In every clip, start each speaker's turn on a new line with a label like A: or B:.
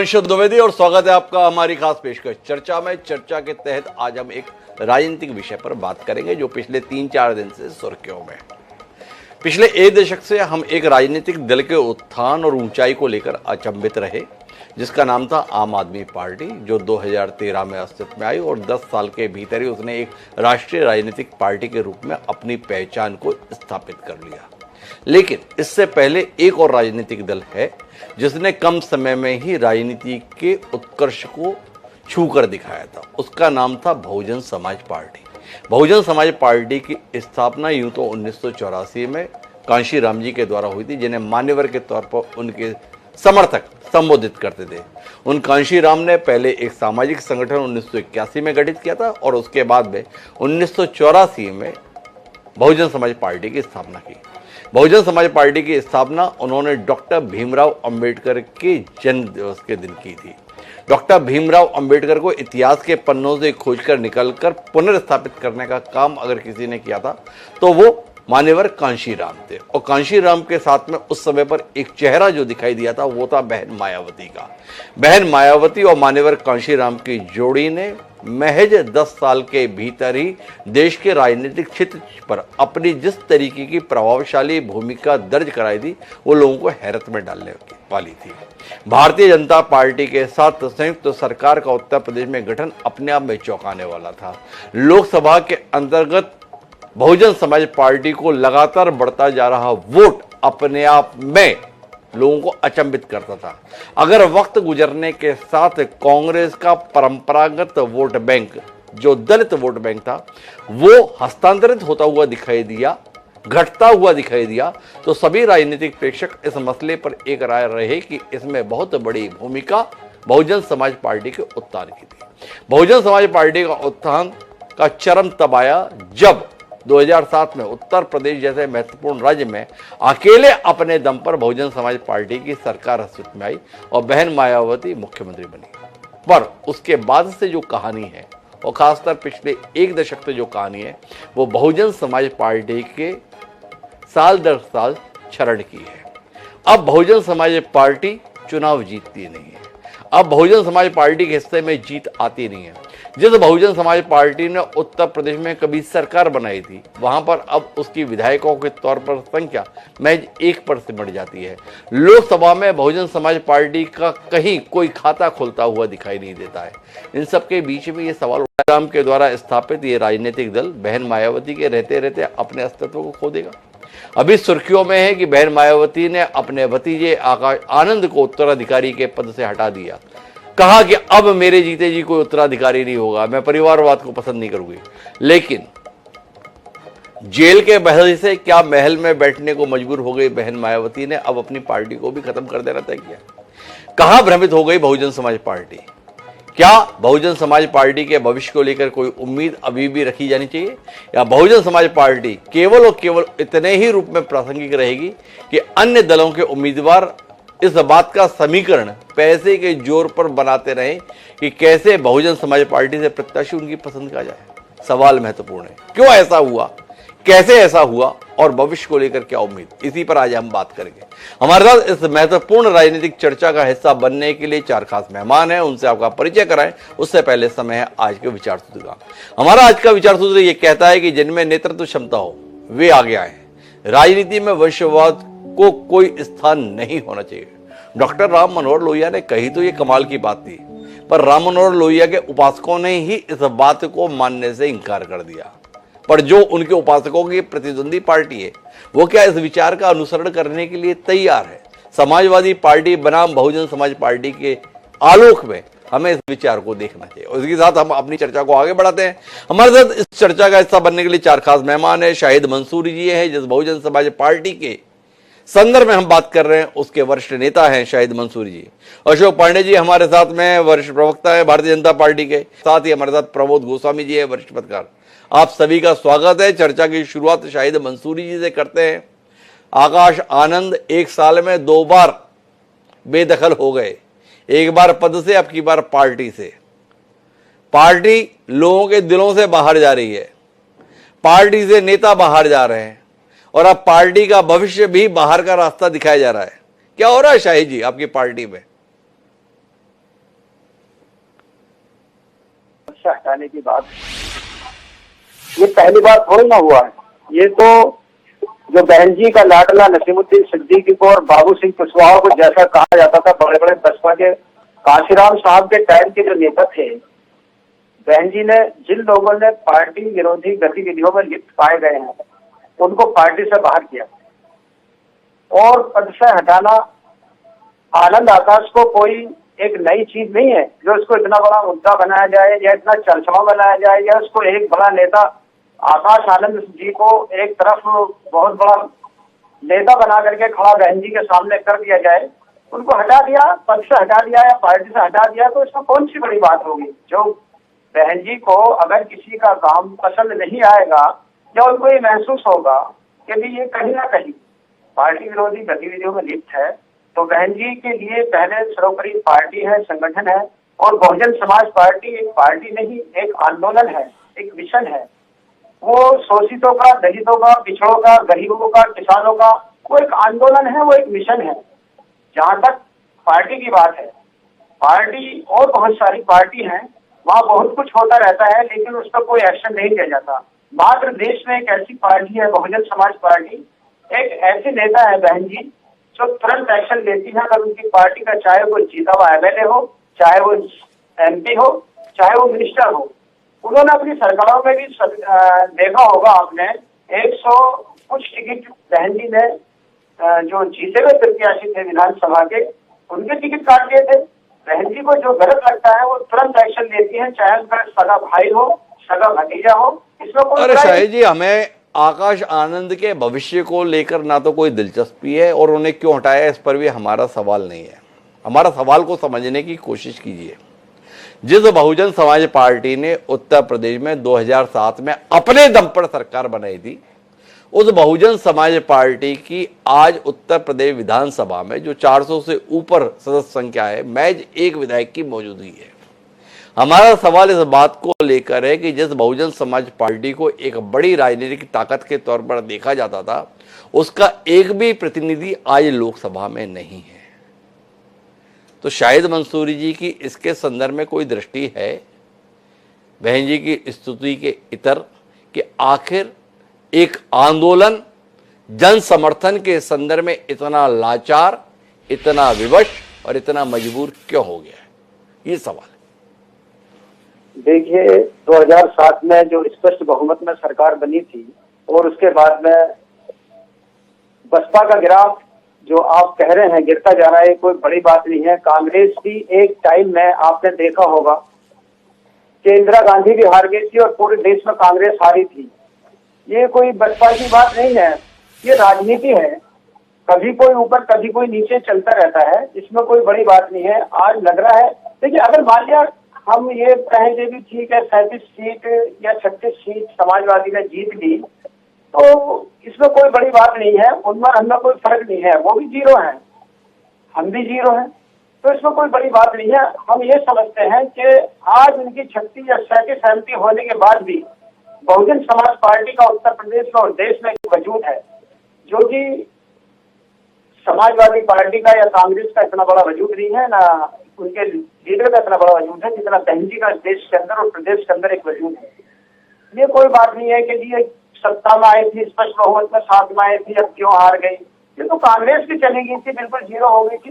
A: अंशु द्विवेदी और स्वागत है आपका हमारी खास पेशकश चर्चा में। चर्चा के तहत आज हम एक राजनीतिक विषय पर बात करेंगे जो पिछले 3-4 दिन से सुर्खियों में। पिछले एक दशक से हम एक राजनीतिक दल के उत्थान और ऊंचाई को लेकर अचंभित रहे, जिसका नाम था आम आदमी पार्टी, जो 2013 में अस्तित्व में आई और 10 साल के भीतर ही उसने एक राष्ट्रीय राजनीतिक पार्टी के रूप में अपनी पहचान को स्थापित कर लिया। लेकिन इससे पहले एक और राजनीतिक दल है जिसने कम समय में ही राजनीति के उत्कर्ष को छू कर दिखाया था। उसका नाम था बहुजन समाज पार्टी। बहुजन समाज पार्टी की स्थापना यूं तो 1984 में कांशीराम जी के द्वारा हुई थी, जिन्हें मान्यवर के तौर पर उनके समर्थक संबोधित करते थे। उन कांशीराम ने पहले एक सामाजिक संगठन 1981 में गठित किया था और उसके बाद में 1984 में बहुजन समाज पार्टी की स्थापना की। बहुजन समाज पार्टी की स्थापना उन्होंने डॉक्टर भीमराव अंबेडकर के जन्म दिवस के दिन की थी। डॉक्टर भीमराव अंबेडकर को इतिहास के पन्नों से खोजकर निकलकर पुनर्स्थापित करने का काम अगर किसी ने किया था तो वो मान्यवर कांशीराम थे। और कांशीराम के साथ में उस समय पर एक चेहरा जो दिखाई दिया था वो था बहन मायावती का। बहन मायावती और मान्यवर कांशीराम की जोड़ी ने महज 10 साल के भीतर ही देश के राजनीतिक क्षेत्र पर अपनी जिस तरीके की प्रभावशाली भूमिका दर्ज कराई थी वो लोगों को हैरत में डालने वाली थी। भारतीय जनता पार्टी के साथ संयुक्त सरकार का उत्तर प्रदेश में गठन अपने आप में चौंकाने वाला था। लोकसभा के अंतर्गत बहुजन समाज पार्टी को लगातार बढ़ता जा रहा वोट अपने आप में लोगों को अचंभित करता था। अगर वक्त गुजरने के साथ कांग्रेस का परंपरागत वोट बैंक, जो दलित वोट बैंक था, वो हस्तांतरित होता हुआ दिखाई दिया, घटता हुआ दिखाई दिया, तो सभी राजनीतिक प्रेक्षक इस मसले पर एक राय रहे कि इसमें बहुत बड़ी भूमिका बहुजन समाज पार्टी के उत्थान की थी। बहुजन समाज पार्टी का उत्थान का चरम तब आया जब 2007 में उत्तर प्रदेश जैसे महत्वपूर्ण राज्य में अकेले अपने दम पर बहुजन समाज पार्टी की सरकार अस्तित्व में आई और बहन मायावती मुख्यमंत्री बनी। पर उसके बाद से जो कहानी है और खासकर पिछले एक दशक से जो कहानी है वो बहुजन समाज पार्टी के साल दर साल क्षरण की है। अब बहुजन समाज पार्टी चुनाव जीतती नहीं है। अब बहुजन समाज पार्टी के हिस्से में जीत आती नहीं है। जिस बहुजन समाज पार्टी ने उत्तर प्रदेश में कभी सरकार बनाई थी वहां पर अब उसकी विधायकों के तौर पर संख्या महज 1 पर सिमट जाती है। लोकसभा में बहुजन समाज पार्टी का कहीं कोई खाता खुलता हुआ दिखाई नहीं देता है। इन सबके बीच में ये सवाल राम के द्वारा स्थापित ये राजनीतिक दल बहन मायावती के रहते रहते अपने अस्तित्व को खो देगा। अभी सुर्खियों में है कि बहन मायावती ने अपने भतीजे आकाश आनंद को उत्तराधिकारी के पद से हटा दिया। कहा कि अब मेरे जीते जी कोई उत्तराधिकारी नहीं होगा, मैं परिवारवाद को पसंद नहीं करूंगी। लेकिन जेल के बहल से क्या महल में बैठने को मजबूर हो गई बहन मायावती ने अब अपनी पार्टी को भी खत्म कर देना तय किया। कहां भ्रमित हो गई बहुजन समाज पार्टी? क्या बहुजन समाज पार्टी के भविष्य को लेकर कोई उम्मीद अभी भी रखी जानी चाहिए, या बहुजन समाज पार्टी केवल और केवल इतने ही रूप में प्रासंगिक रहेगी कि अन्य दलों के उम्मीदवार इस बात का समीकरण पैसे के जोर पर बनाते रहे कि कैसे बहुजन समाज पार्टी से प्रत्याशी उनकी पसंद का जाए? सवाल महत्वपूर्ण है। क्यों ऐसा हुआ, कैसे ऐसा हुआ और भविष्य को लेकर क्या उम्मीद, इसी पर आज हम बात करेंगे। हमारे साथ इस महत्वपूर्ण राजनीतिक चर्चा का हिस्सा बनने के लिए 4 खास मेहमान हैं, उनसे आपका परिचय कराएं। उससे पहले समय है आज के विचार सूत्र का। हमारा आज का विचार सूत्र ये कहता है कि जिनमें नेतृत्व क्षमता हो वे आगे आए। राजनीति में वंशवाद को कोई स्थान नहीं होना चाहिए। डॉक्टर राम मनोहर लोहिया ने कही तो ये कमाल की बात थी, पर राम मनोहर लोहिया के उपासकों ने ही इस बात को मानने से इंकार कर दिया। पर जो उनके उपासकों की प्रतिद्वंदी पार्टी है वो क्या इस विचार का अनुसरण करने के लिए तैयार है? समाजवादी पार्टी बनाम बहुजन समाज पार्टी के आलोक में हमें इस विचार को देखना चाहिए। और इसके साथ हम अपनी चर्चा को आगे बढ़ाते हैं। हमारे साथ इस चर्चा का हिस्सा बनने के लिए 4 खास मेहमान है। शाहिद मंसूरी जी हैं, जिस बहुजन समाज पार्टी के संदर्भ में हम बात कर रहे हैं उसके वरिष्ठ नेता हैं शाहिद मंसूरी जी। अशोक पांडे जी हमारे साथ में वरिष्ठ प्रवक्ता है भारतीय जनता पार्टी के, साथ ही हमारे साथ प्रमोद गोस्वामी जी है, वरिष्ठ पत्रकार। आप सभी का स्वागत है। चर्चा की शुरुआत शाहिद मंसूरी जी से करते हैं। आकाश आनंद 1 साल में 2 बार बेदखल हो गए, एक बार पद से, अब की बार पार्टी से। पार्टी लोगों के दिलों से बाहर जा रही है, पार्टी से नेता बाहर जा रहे हैं और अब पार्टी का भविष्य भी बाहर का रास्ता दिखाया जा रहा है। क्या हो रहा है शाहिद जी आपकी पार्टी में?
B: से हटाने की बात, ये पहली बार थोड़ी ना हुआ है। ये तो जो बहन जी का लाडला नसीमुद्दीन सिद्दीकी को और बाबू सिंह कुशवाहा को जैसा कहा जाता था, बड़े बड़े बसपा के काशीराम साहब के टाइम के जो नेता थे, बहन जी ने जिन लोगों ने पार्टी विरोधी गतिविधियों में लिप्त पाए गए हैं उनको पार्टी से बाहर किया और पद से हटाना आनंद आकाश को कोई एक नई चीज नहीं है जो इसको इतना बड़ा मुद्दा बनाया जाए या इतना चर्चाओं बनाया जाए या उसको एक बड़ा नेता आकाश आनंद जी को एक तरफ बहुत बड़ा नेता बना करके खड़ा बहन जी के सामने कर दिया जाए, उनको हटा दिया, पद से हटा दिया या पार्टी से हटा दिया, तो इसमें कौन सी बड़ी बात होगी। जो बहन जी को अगर किसी का काम पसंद नहीं आएगा या उनको ये महसूस होगा कि भी ये कहीं ना कहीं पार्टी विरोधी गतिविधियों में लिप्त है, तो बहन जी के लिए पहले सर्वोपरि पार्टी है, संगठन है। और बहुजन समाज पार्टी एक पार्टी नहीं, एक आंदोलन है, एक मिशन है। वो शोषितों का, दलितों का, पिछड़ों का, गरीबों का, किसानों का वो एक आंदोलन है, वो एक मिशन है। जहां तक पार्टी की बात है, पार्टी और बहुत सारी पार्टी हैं, वहाँ बहुत कुछ होता रहता है लेकिन उस पर कोई एक्शन नहीं लिया जाता। मात्र देश में एक ऐसी पार्टी है बहुजन समाज पार्टी, एक ऐसे नेता है बहन जी जो तुरंत एक्शन लेती है अगर उनकी पार्टी का, चाहे वो जीता हुआ एमएलए हो, चाहे वो एमपी हो, चाहे वो मिनिस्टर हो। उन्होंने अपनी सरकारों में भी देखा होगा आपने, 100 कुछ टिकट बहन जी ने जो जीते हुए प्रत्याशी थे विधानसभा के, उनके टिकट काट दिए थे। बहन जी को जो गलत लगता है वो तुरंत एक्शन लेती है, चाहे उनका सगा भाई हो, सगा भतीजा हो, इसमें कोई।
A: अरे शाहिद जी, हमें आकाश आनंद के भविष्य को लेकर ना तो कोई दिलचस्पी है और उन्हें क्यों हटाया इस पर भी हमारा सवाल नहीं है। हमारा सवाल को समझने की कोशिश कीजिए। जिस बहुजन समाज पार्टी ने उत्तर प्रदेश में 2007 में अपने दम पर सरकार बनाई थी, उस बहुजन समाज पार्टी की आज उत्तर प्रदेश विधानसभा में जो 400 से ऊपर सदस्य संख्या है, महज एक विधायक की मौजूदगी है। हमारा सवाल इस बात को लेकर है कि जिस बहुजन समाज पार्टी को एक बड़ी राजनीतिक ताकत के तौर पर देखा जाता था, उसका एक भी प्रतिनिधि आज लोकसभा में नहीं है। तो शाहिद मंसूरी जी की इसके संदर्भ में कोई दृष्टि है बहन जी की स्तुति के इतर कि आखिर एक आंदोलन जन समर्थन के संदर्भ में इतना लाचार, इतना विवश और इतना मजबूर क्यों हो गया है, ये सवाल है।
B: देखिए, 2007 में जो स्पष्ट बहुमत में सरकार बनी थी और उसके बाद में बसपा का ग्राफ जो आप कह रहे हैं गिरता जा रहा है, कोई बड़ी बात नहीं है। कांग्रेस भी एक टाइम में आपने देखा होगा कि इंदिरा गांधी भी हार गई थी और पूरे देश में कांग्रेस हारी थी। ये कोई बसपा की बात नहीं है, ये राजनीति है। कभी कोई ऊपर कभी कोई नीचे चलता रहता है, इसमें कोई बड़ी बात नहीं है। आज लग रहा है, देखिए, अगर मान लिया हम ये कहें कि भी ठीक है 37 सीट या 36 सीट समाजवादी ने जीत ली, तो इसमें कोई बड़ी बात नहीं है। उनमें हमें कोई फर्क नहीं है, वो भी 0 है, हम भी 0 हैं, तो इसमें कोई बड़ी बात नहीं है। हम ये समझते हैं कि आज उनकी 36 या 37 एमपी होने के बाद भी बहुजन समाज पार्टी का उत्तर प्रदेश में और देश में एक वजूद है, जो कि समाजवादी पार्टी का या कांग्रेस का इतना बड़ा वजूद नहीं है, ना उनके लीडर का इतना बड़ा वजूद है जितना बहन जी का देश के अंदर और प्रदेश के अंदर एक वजूद है। ये कोई बात नहीं है कि ये सत्ता में आई थी, स्पष्ट बहुमत में 7 में आई थी, अब क्यों हार गई। ये तो कांग्रेस की चली गई थी, बिल्कुल 0 हो गई थी,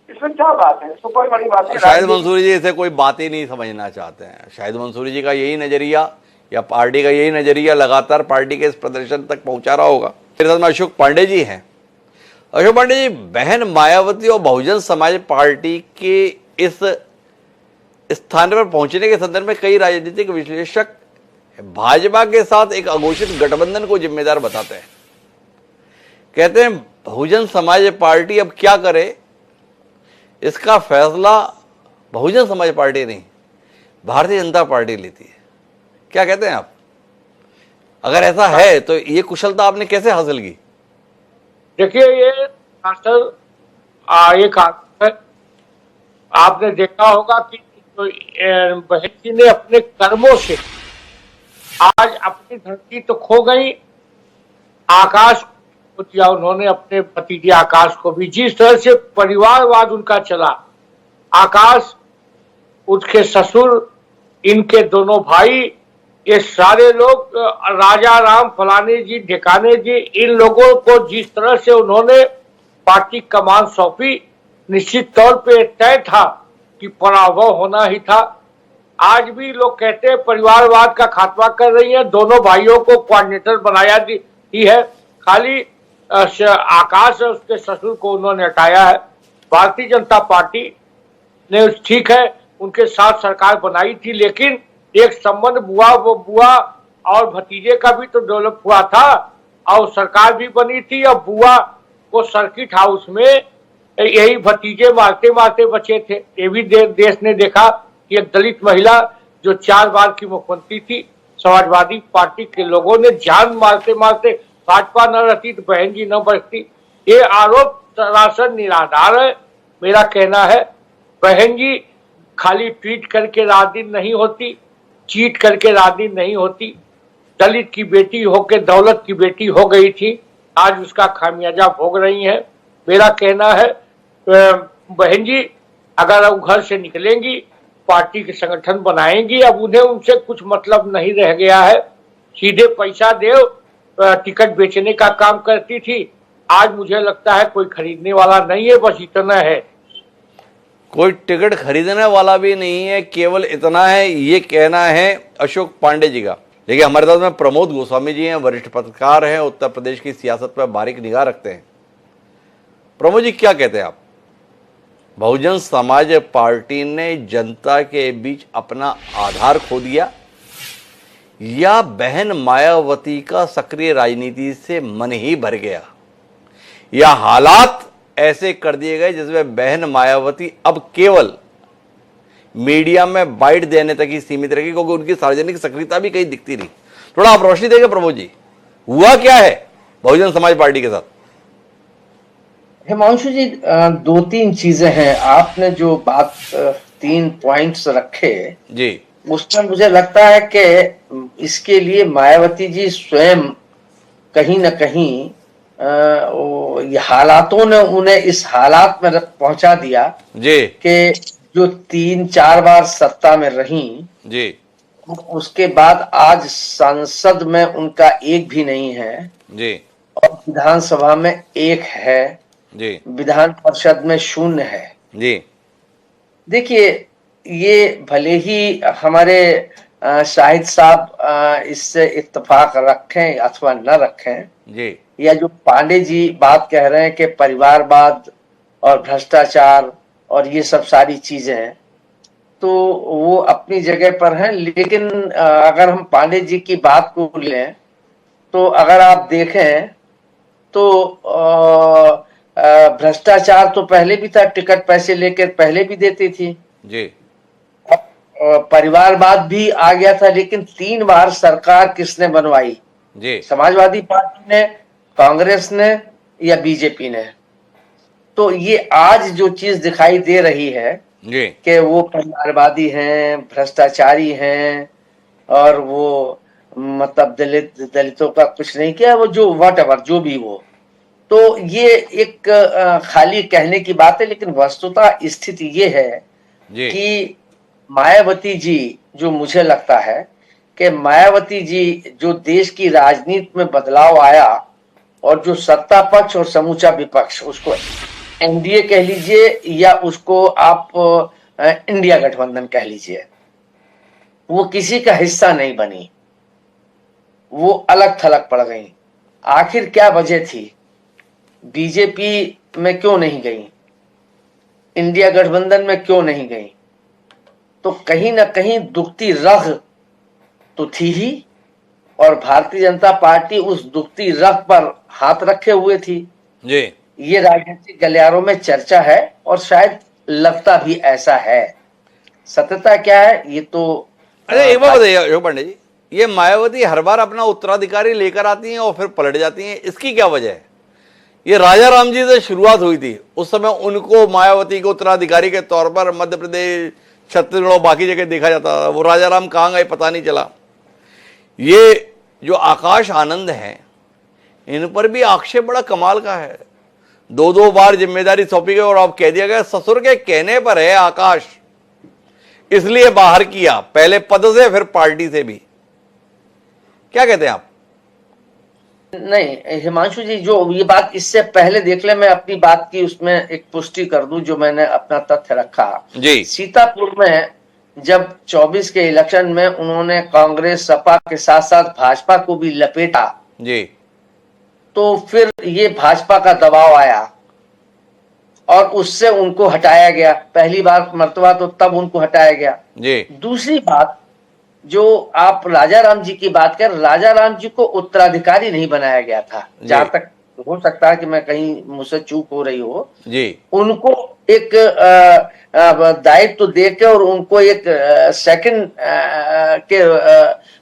B: इसमें क्या बात है, इसको कोई बड़ी बात नहीं।
A: शाहिद मंसूरी जी इसे कोई बात ही नहीं समझना चाहते हैं। शाहिद मंसूरी जी का यही नजरिया या पार्टी का यही नजरिया लगातार पार्टी के इस प्रदर्शन तक पहुंचा रहा होगा। मेरे साथ में अशोक पांडे जी हैं। अशोक पांडे जी, बहन मायावती और बहुजन समाज पार्टी के इस स्थान पर पहुंचने के संदर्भ में कई राजनीतिक विश्लेषक भाजपा के साथ एक अघोषित गठबंधन को जिम्मेदार बताते हैं। कहते हैं बहुजन समाज पार्टी अब क्या करे, इसका फैसला बहुजन समाज पार्टी नहीं, भारतीय जनता पार्टी लेती है। क्या कहते हैं आप? अगर ऐसा है तो ये कुशलता आपने कैसे हासिल की?
C: देखिए, ये आपने देखा होगा कि तो बहन जी ने अपने कर्मों से आज अपनी धरती तो खो गई, आकाश को दिया उन्होंने, अपने भतीजे आकाश को भी। जिस तरह से परिवारवाद उनका चला, आकाश, उसके ससुर इनके दोनों भाई, ये सारे लोग, राजा राम, फलाने जी, ढिकाने जी, इन लोगों को जिस तरह से उन्होंने पार्टी कमान सौंपी, निश्चित तौर पे तय था कि पराभव होना ही था। आज भी लोग कहते हैं परिवारवाद का खात्मा कर रही है, दोनों भाइयों को कोऑर्डिनेटर बनाया ही है, खाली आकाश और उसके ससुर को उन्होंने हटाया है। भारतीय जनता पार्टी ने ठीक है उनके साथ सरकार बनाई थी, लेकिन एक संबंध बुआ और भतीजे का भी तो डेवलप हुआ था, और सरकार भी बनी थी, और बुआ को सर्किट हाउस में यही भतीजे मारते मारते बचे थे। ये भी देश ने देखा कि एक दलित महिला जो 4 बार की मुख्यमंत्री थी, समाजवादी पार्टी के लोगों ने जान मारते मारते, भाजपा न रहती तो बहन जी न बचती। ये आरोप सरासर निराधार है। मेरा कहना है बहन जी खाली ट्वीट करके राजनीति नहीं होती, चीट करके राजनीति नहीं होती। दलित की बेटी होकर दौलत की बेटी हो गई थी, आज उसका खामियाजा भोग रही है। मेरा कहना है बहन जी अगर अब घर से निकलेंगी, पार्टी के संगठन बनाएंगी, अब उन्हें उनसे कुछ मतलब नहीं रह गया है। सीधे पैसा दे टिकट बेचने का काम करती थी, आज मुझे लगता है कोई खरीदने वाला नहीं है, बस इतना है।
A: कोई टिकट खरीदने वाला भी नहीं है, केवल इतना है, ये कहना है अशोक पांडे जी का। देखिए हमारे साथ में प्रमोद गोस्वामी जी हैं, वरिष्ठ पत्रकार हैं, उत्तर प्रदेश की सियासत पर बारीक निगाह रखते हैं। प्रमोद जी क्या कहते हैं आप? बहुजन समाज पार्टी ने जनता के बीच अपना आधार खो दिया, या बहन मायावती का सक्रिय राजनीति से मन ही भर गया, या हालात ऐसे कर दिए गए जिसमें बहन मायावती अब केवल मीडिया में बाइट देने तक ही सीमित रहेगी, क्योंकि उनकी सार्वजनिक सक्रियता भी कहीं दिखती नहीं। थोड़ा आप रोशनी देंगे प्रमोद जी, हुआ क्या है बहुजन समाज पार्टी के साथ?
D: हिमांशु जी, 2-3 चीजें हैं। आपने जो बात 3 पॉइंट्स रखे
A: जी,
D: उसमें मुझे लगता है कि इसके लिए मायावती जी स्वयं कहीं न कहीं हालातों ने उन्हें इस हालात में पहुंचा दिया
A: जी,
D: कि जो 3-4 बार सत्ता में रही
A: जी,
D: उसके बाद आज संसद में उनका एक भी नहीं है
A: जी,
D: और विधानसभा में 1 है
A: जी,
D: विधान परिषद में 0 है।
A: जी,
D: देखिए ये भले ही हमारे शाहिद साहब इससे इत्तेफाक रखें अथवा न रखें,
A: जी,
D: या जो पांडे जी बात कह रहे हैं कि परिवारवाद और भ्रष्टाचार और ये सब सारी चीजें हैं, तो वो अपनी जगह पर हैं। लेकिन अगर हम पांडे जी की बात को लें तो अगर आप देखें तो भ्रष्टाचार तो पहले भी था, टिकट पैसे लेकर पहले भी देती थी
A: जी,
D: परिवारवाद भी आ गया था, लेकिन 3 बार सरकार किसने बनवाई?
A: जी,
D: समाजवादी पार्टी ने, कांग्रेस ने या बीजेपी ने। तो ये आज जो चीज दिखाई दे रही है
A: जी,
D: कि वो परिवारवादी हैं, भ्रष्टाचारी हैं और वो मतलब दलितों का कुछ नहीं किया, वो जो व्हाटएवर जो भी वो, तो ये एक खाली कहने की बात है। लेकिन वस्तुतः स्थिति ये है
A: जी,
D: कि मायावती जी, जो मुझे लगता है कि मायावती जी जो देश की राजनीति में बदलाव आया और जो सत्ता पक्ष और समूचा विपक्ष, उसको एनडीए कह लीजिए या उसको आप इंडिया गठबंधन कह लीजिए, वो किसी का हिस्सा नहीं बनी, वो अलग थलग पड़ गई। आखिर क्या वजह थी? बीजेपी में क्यों नहीं गई, इंडिया गठबंधन में क्यों नहीं गई? तो कहीं ना कहीं दुखती रग तो थी ही, और भारतीय जनता पार्टी उस दुखती रग पर हाथ रखे हुए थी।
A: जी,
D: ये राजनीतिक गलियारों में चर्चा है और शायद लगता भी ऐसा है। सत्यता क्या है ये तो
A: अच्छा एक बात बताइए अशोक पांडे जी, ये मायावती हर बार अपना उत्तराधिकारी लेकर आती हैं और फिर पलट जाती हैं, इसकी क्या वजह है? ये राजा राम जी से शुरुआत हुई थी, उस समय उनको मायावती को उत्तराधिकारी के तौर पर मध्य प्रदेश, छत्तीसगढ़ और बाकी जगह देखा जाता था। वो राजा राम कहाँ गए पता नहीं चला। ये जो आकाश आनंद हैं, इन पर भी आक्षेप बड़ा कमाल का है। 2-2 बार जिम्मेदारी सौंपी गई और अब कह दिया गया, ससुर के कहने पर है आकाश इसलिए बाहर किया, पहले पद से फिर पार्टी से भी। क्या कहते हैं आप?
D: नहीं हिमांशु जी, जो ये बात इससे पहले देख ले, मैं अपनी बात की उसमें एक पुष्टि कर दूं जो मैंने अपना तथ्य रखा
A: जी।
D: सीतापुर में जब 24 के इलेक्शन में उन्होंने कांग्रेस सपा के साथ साथ भाजपा को भी लपेटा
A: जी।
D: तो फिर ये भाजपा का दबाव आया और उससे उनको हटाया गया। पहली बार मर्तबा तो तब उनको हटाया गया
A: जी।
D: दूसरी बात, जो आप राजा राम जी की बात कर, राजा राम जी को उत्तराधिकारी नहीं बनाया गया था, जहां तक हो सकता है कि मैं कहीं मुझसे चूक हो रही हो
A: जी।
D: उनको एक दायित्व देकर और उनको एक सेकंड के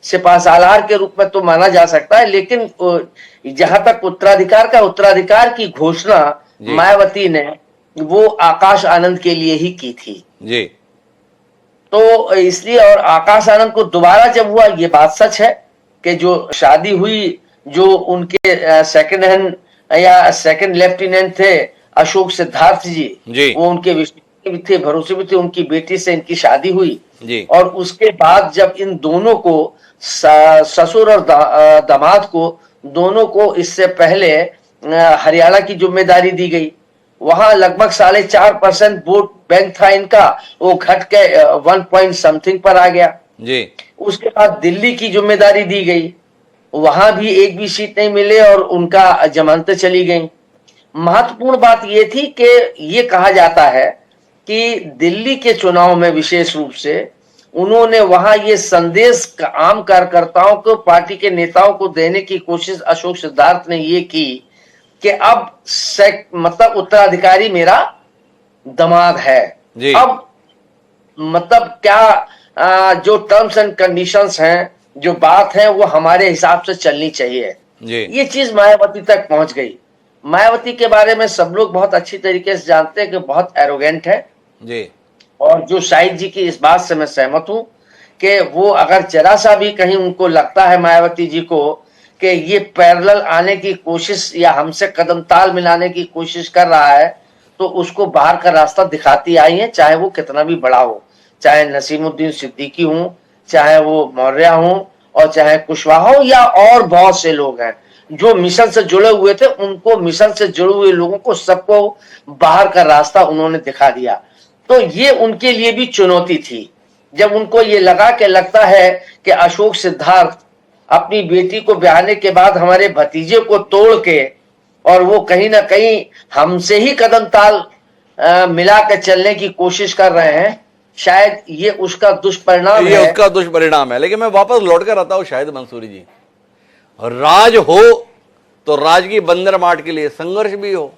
D: सिपाहसालार के रूप में तो माना जा सकता है, लेकिन जहां तक उत्तराधिकार की घोषणा मायावती ने वो आकाश आनंद के लिए ही की थी
A: जी।
D: तो इसलिए, और आकाश आनंद को दोबारा जब हुआ, ये बात सच है कि जो शादी हुई, जो उनके सेकंड हैंड या सेकंड लेफ्टिनेंट थे अशोक सिद्धार्थ जी, वो उनके विश्वास भी थे, भरोसे भी थे, उनकी बेटी से इनकी शादी हुई
A: जी।
D: और उसके बाद जब इन दोनों को ससुर और दामाद को दोनों को इससे पहले हरियाणा की जिम्मेदारी दी गई, वहां लगभग 4.5% वोट बैंक था इनका, वो घट के 1 पॉइंट समथिंग पर आ गया
A: जी।
D: उसके बाद दिल्ली की जिम्मेदारी दी गई, वहां भी एक भी सीट नहीं मिले और उनका जमानतें चली गई। महत्वपूर्ण बात यह थी कि ये कहा जाता है कि दिल्ली के चुनाव में विशेष रूप से उन्होंने वहां ये संदेश आम कार्यकर्ताओं को, पार्टी के नेताओं को देने की कोशिश अशोक सिद्धार्थ ने ये की कि अब मतलब उत्तराधिकारी मेरा दामाद है
A: जी।
D: अब मतलब क्या जो टर्म्स एंड कंडीशंस हैं, जो बात है वो हमारे हिसाब से चलनी चाहिए
A: जी।
D: ये चीज मायावती तक पहुंच गई। मायावती के बारे में सब लोग बहुत अच्छी तरीके से जानते हैं कि बहुत एरोगेंट है
A: जी।
D: और जो शाहिद जी की इस बात से मैं सहमत हूं कि वो अगर जरा सा भी कहीं उनको लगता है मायावती जी को कि ये पैरेलल आने की कोशिश या हमसे कदम ताल मिलाने की कोशिश कर रहा है, तो उसको बाहर का रास्ता दिखाती आई है, चाहे वो कितना भी बड़ा हो, चाहे नसीमुद्दीन सिद्दीकी हो, चाहे वो मौर्य हो और चाहे कुशवाहा हो या और बहुत से लोग हैं जो मिशन से जुड़े हुए थे, उनको मिशन से जुड़े हुए लोगों को सबको बाहर का रास्ता उन्होंने दिखा दिया। तो ये उनके लिए भी चुनौती थी जब उनको ये लगता है कि अशोक सिद्धार्थ अपनी बेटी को ब्याहने के बाद हमारे भतीजे को तोड़ के और वो कहीं ना कहीं हमसे ही कदम ताल मिला के चलने की कोशिश कर रहे हैं, शायद ये उसका दुष्परिणाम है।
A: ये उसका दुष्परिणाम है। लेकिन मैं वापस लौट कर आता हूं शाहिद मंसूरी जी, राज हो तो राज की बंदर माट के लिए संघर्ष भी हो।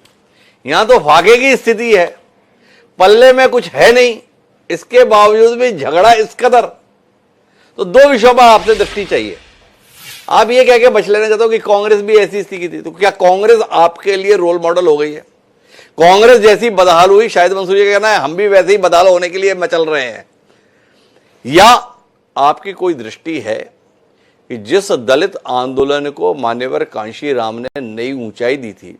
A: यहां तो फाके की स्थिति है, पल्ले में कुछ है नहीं, इसके बावजूद भी झगड़ा इस कदर। तो दो विषयों पर आपसे दृष्टि चाहिए। आप ये कह के बच लेना चाहते हो कि कांग्रेस भी ऐसी स्थिति थी, तो क्या कांग्रेस आपके लिए रोल मॉडल हो गई है? कांग्रेस जैसी बदहाल हुई, शायद मंसूरी का कहना है हम भी वैसे ही बदहाल होने के लिए मचल रहे हैं, या आपकी कोई दृष्टि है कि जिस दलित आंदोलन को मान्यवर कांशी राम ने नई ऊंचाई दी थी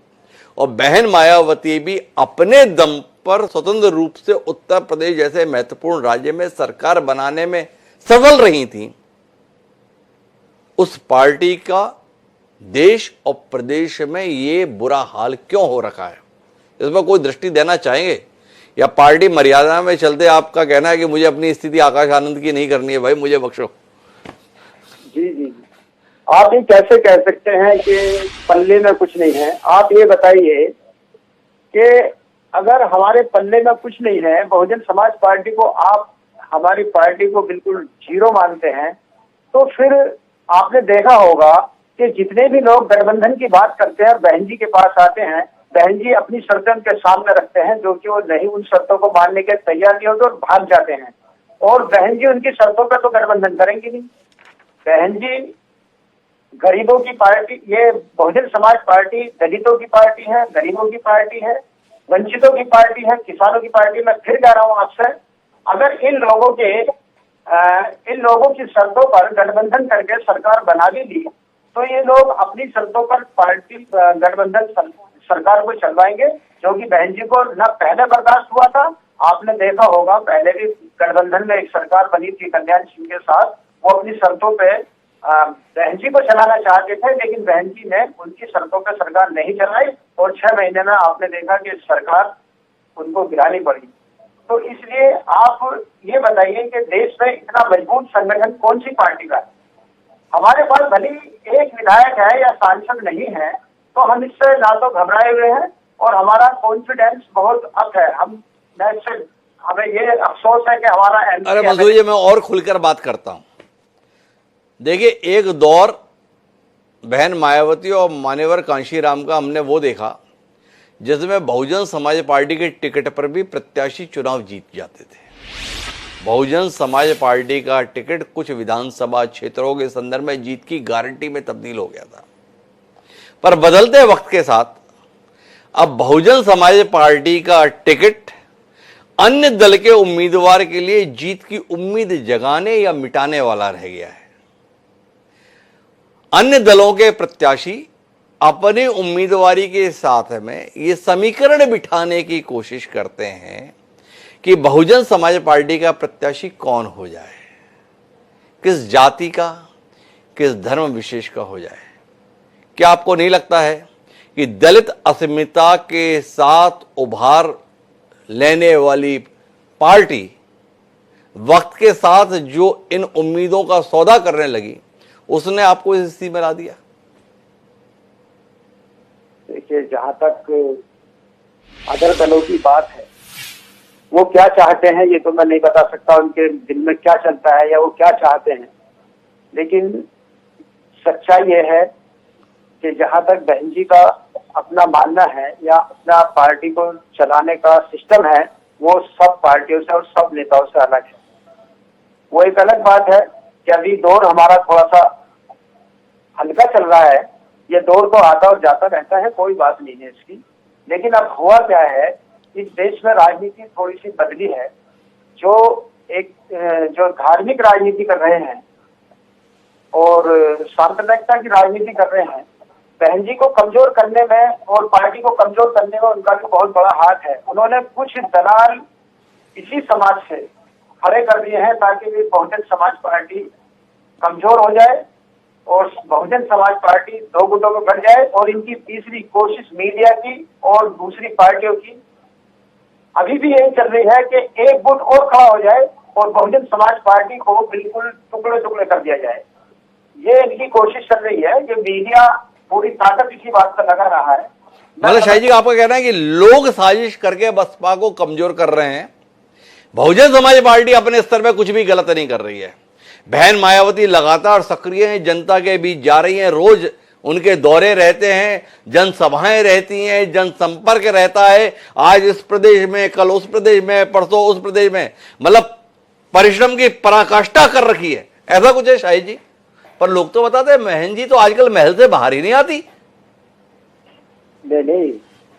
A: और बहन मायावती भी अपने दम पर स्वतंत्र रूप से उत्तर प्रदेश जैसे महत्वपूर्ण राज्य में सरकार बनाने में सफल रही थी, उस पार्टी का देश और प्रदेश में ये बुरा हाल क्यों हो रखा है? इस पर कोई दृष्टि देना चाहेंगे? या पार्टी मर्यादा में चलते आपका कहना है कि मुझे अपनी स्थिति आकाश आनंद की नहीं करनी है, भाई मुझे बख्शो?
B: जी जी जी, आप ये कैसे कह सकते हैं कि पल्ले में कुछ नहीं है? आप ये बताइए कि अगर हमारे पल्ले में कुछ नहीं है, बहुजन समाज पार्टी को आप हमारी पार्टी को बिल्कुल जीरो मानते हैं, तो फिर आपने देखा होगा कि जितने भी लोग गठबंधन की बात करते हैं और बहन जी के पास आते हैं, बहन जी अपनी शर्तें उनके सामने रखते हैं, जो कि वो नहीं उन शर्तों को मानने के तैयार नहीं होते और भाग जाते हैं। और बहन जी उनकी शर्तों पर तो गठबंधन करेंगी नहीं। बहन जी गरीबों की पार्टी, ये बहुजन समाज पार्टी दलितों की पार्टी है, गरीबों की पार्टी है, वंचितों की पार्टी है, किसानों की पार्टी। मैं फिर कह रहा हूँ आपसे, अगर इन लोगों की शर्तों पर गठबंधन करके सरकार बना भी दी, तो ये लोग अपनी शर्तों पर पार्टी गठबंधन सरकार को चलवाएंगे, जो कि बहन जी को न पहले बर्दाश्त हुआ था आपने देखा होगा पहले भी गठबंधन में एक सरकार बनी थी कल्याण सिंह के साथ, वो अपनी शर्तों पे बहन जी को चलाना चाहते थे, लेकिन बहन जी ने उनकी शर्तों पे सरकार नहीं चलाई और 6 महीने में आपने देखा कि सरकार उनको गिरानी पड़ी। तो इसलिए आप ये बताइए कि देश में इतना मजबूत संगठन कौन सी पार्टी का है? हमारे पास भले एक विधायक है या सांसद नहीं है, तो हम इससे ना तो घबराए हुए हैं और हमारा कॉन्फिडेंस बहुत अप है। हमें ये अफसोस है कि हमारा
A: अरे मंसूर जी, मैं और खुलकर बात करता हूं। देखिए, एक दौर बहन मायावती और मान्यवर कांशीराम का हमने वो देखा जिसमें बहुजन समाज पार्टी के टिकट पर भी प्रत्याशी चुनाव जीत जाते थे। बहुजन समाज पार्टी का टिकट कुछ विधानसभा क्षेत्रों के संदर्भ में जीत की गारंटी में तब्दील हो गया था। पर बदलते वक्त के साथ अब बहुजन समाज पार्टी का टिकट अन्य दल के उम्मीदवार के लिए जीत की उम्मीद जगाने या मिटाने वाला रह गया है। अन्य दलों के प्रत्याशी अपनी उम्मीदवारी के साथ में ये समीकरण बिठाने की कोशिश करते हैं कि बहुजन समाज पार्टी का प्रत्याशी कौन हो जाए, किस जाति का, किस धर्म विशेष का हो जाए। क्या आपको नहीं लगता है कि दलित अस्मिता के साथ उभार लेने वाली पार्टी वक्त के साथ जो इन उम्मीदों का सौदा करने लगी, उसने आपको इस स्थिति में ला दिया?
B: देखिए, जहां तक अदर दलों की बात है, वो क्या चाहते हैं ये तो मैं नहीं बता सकता, उनके दिल में क्या चलता है या वो क्या चाहते हैं। लेकिन सच्चाई ये है कि जहां तक बहन जी का अपना मानना है या अपना पार्टी को चलाने का सिस्टम है, वो सब पार्टियों से और सब नेताओं से अलग है। वो एक अलग बात है कि अभी दौर हमारा थोड़ा सा हल्का चल रहा है। ये दौर तो आता और जाता रहता है, कोई बात नहीं है इसकी। लेकिन अब हुआ क्या है, इस देश में राजनीति थोड़ी सी बदली है। जो धार्मिक राजनीति कर रहे हैं और सांप्रदायिकता की राजनीति कर रहे हैं, बहन जी को कमजोर करने में और पार्टी को कमजोर करने में उनका भी बहुत बड़ा हाथ है। उन्होंने कुछ दलाल इसी समाज से खड़े कर दिए हैं ताकि भी बहुजन समाज पार्टी कमजोर हो जाए और बहुजन समाज पार्टी दो गुटों में बढ़ जाए। और इनकी तीसरी कोशिश मीडिया की और दूसरी पार्टियों की अभी भी यही चल रही है कि एक गुट और खड़ा हो जाए और बहुजन समाज पार्टी को बिल्कुल टुकड़े टुकड़े कर दिया जाए। ये इनकी कोशिश चल रही है। ये मीडिया पूरी ताकत इसी बात पर लगा रहा है।
A: मतलब शाही जी का आपका कहना है कि लोग साजिश करके बसपा को कमजोर कर रहे हैं, बहुजन समाज पार्टी अपने स्तर पर कुछ भी गलत नहीं कर रही है। बहन मायावती लगातार सक्रिय हैं, जनता के बीच जा रही हैं, रोज उनके दौरे रहते हैं, जनसभाएं रहती हैं, जनसंपर्क रहता है। आज इस प्रदेश में, कल उस प्रदेश में, परसों उस प्रदेश में, मतलब परिश्रम की पराकाष्ठा कर रखी है। ऐसा कुछ है शाही जी? पर लोग तो बताते हैं बहन जी तो आजकल महल से बाहर ही नहीं आती।
B: नहीं,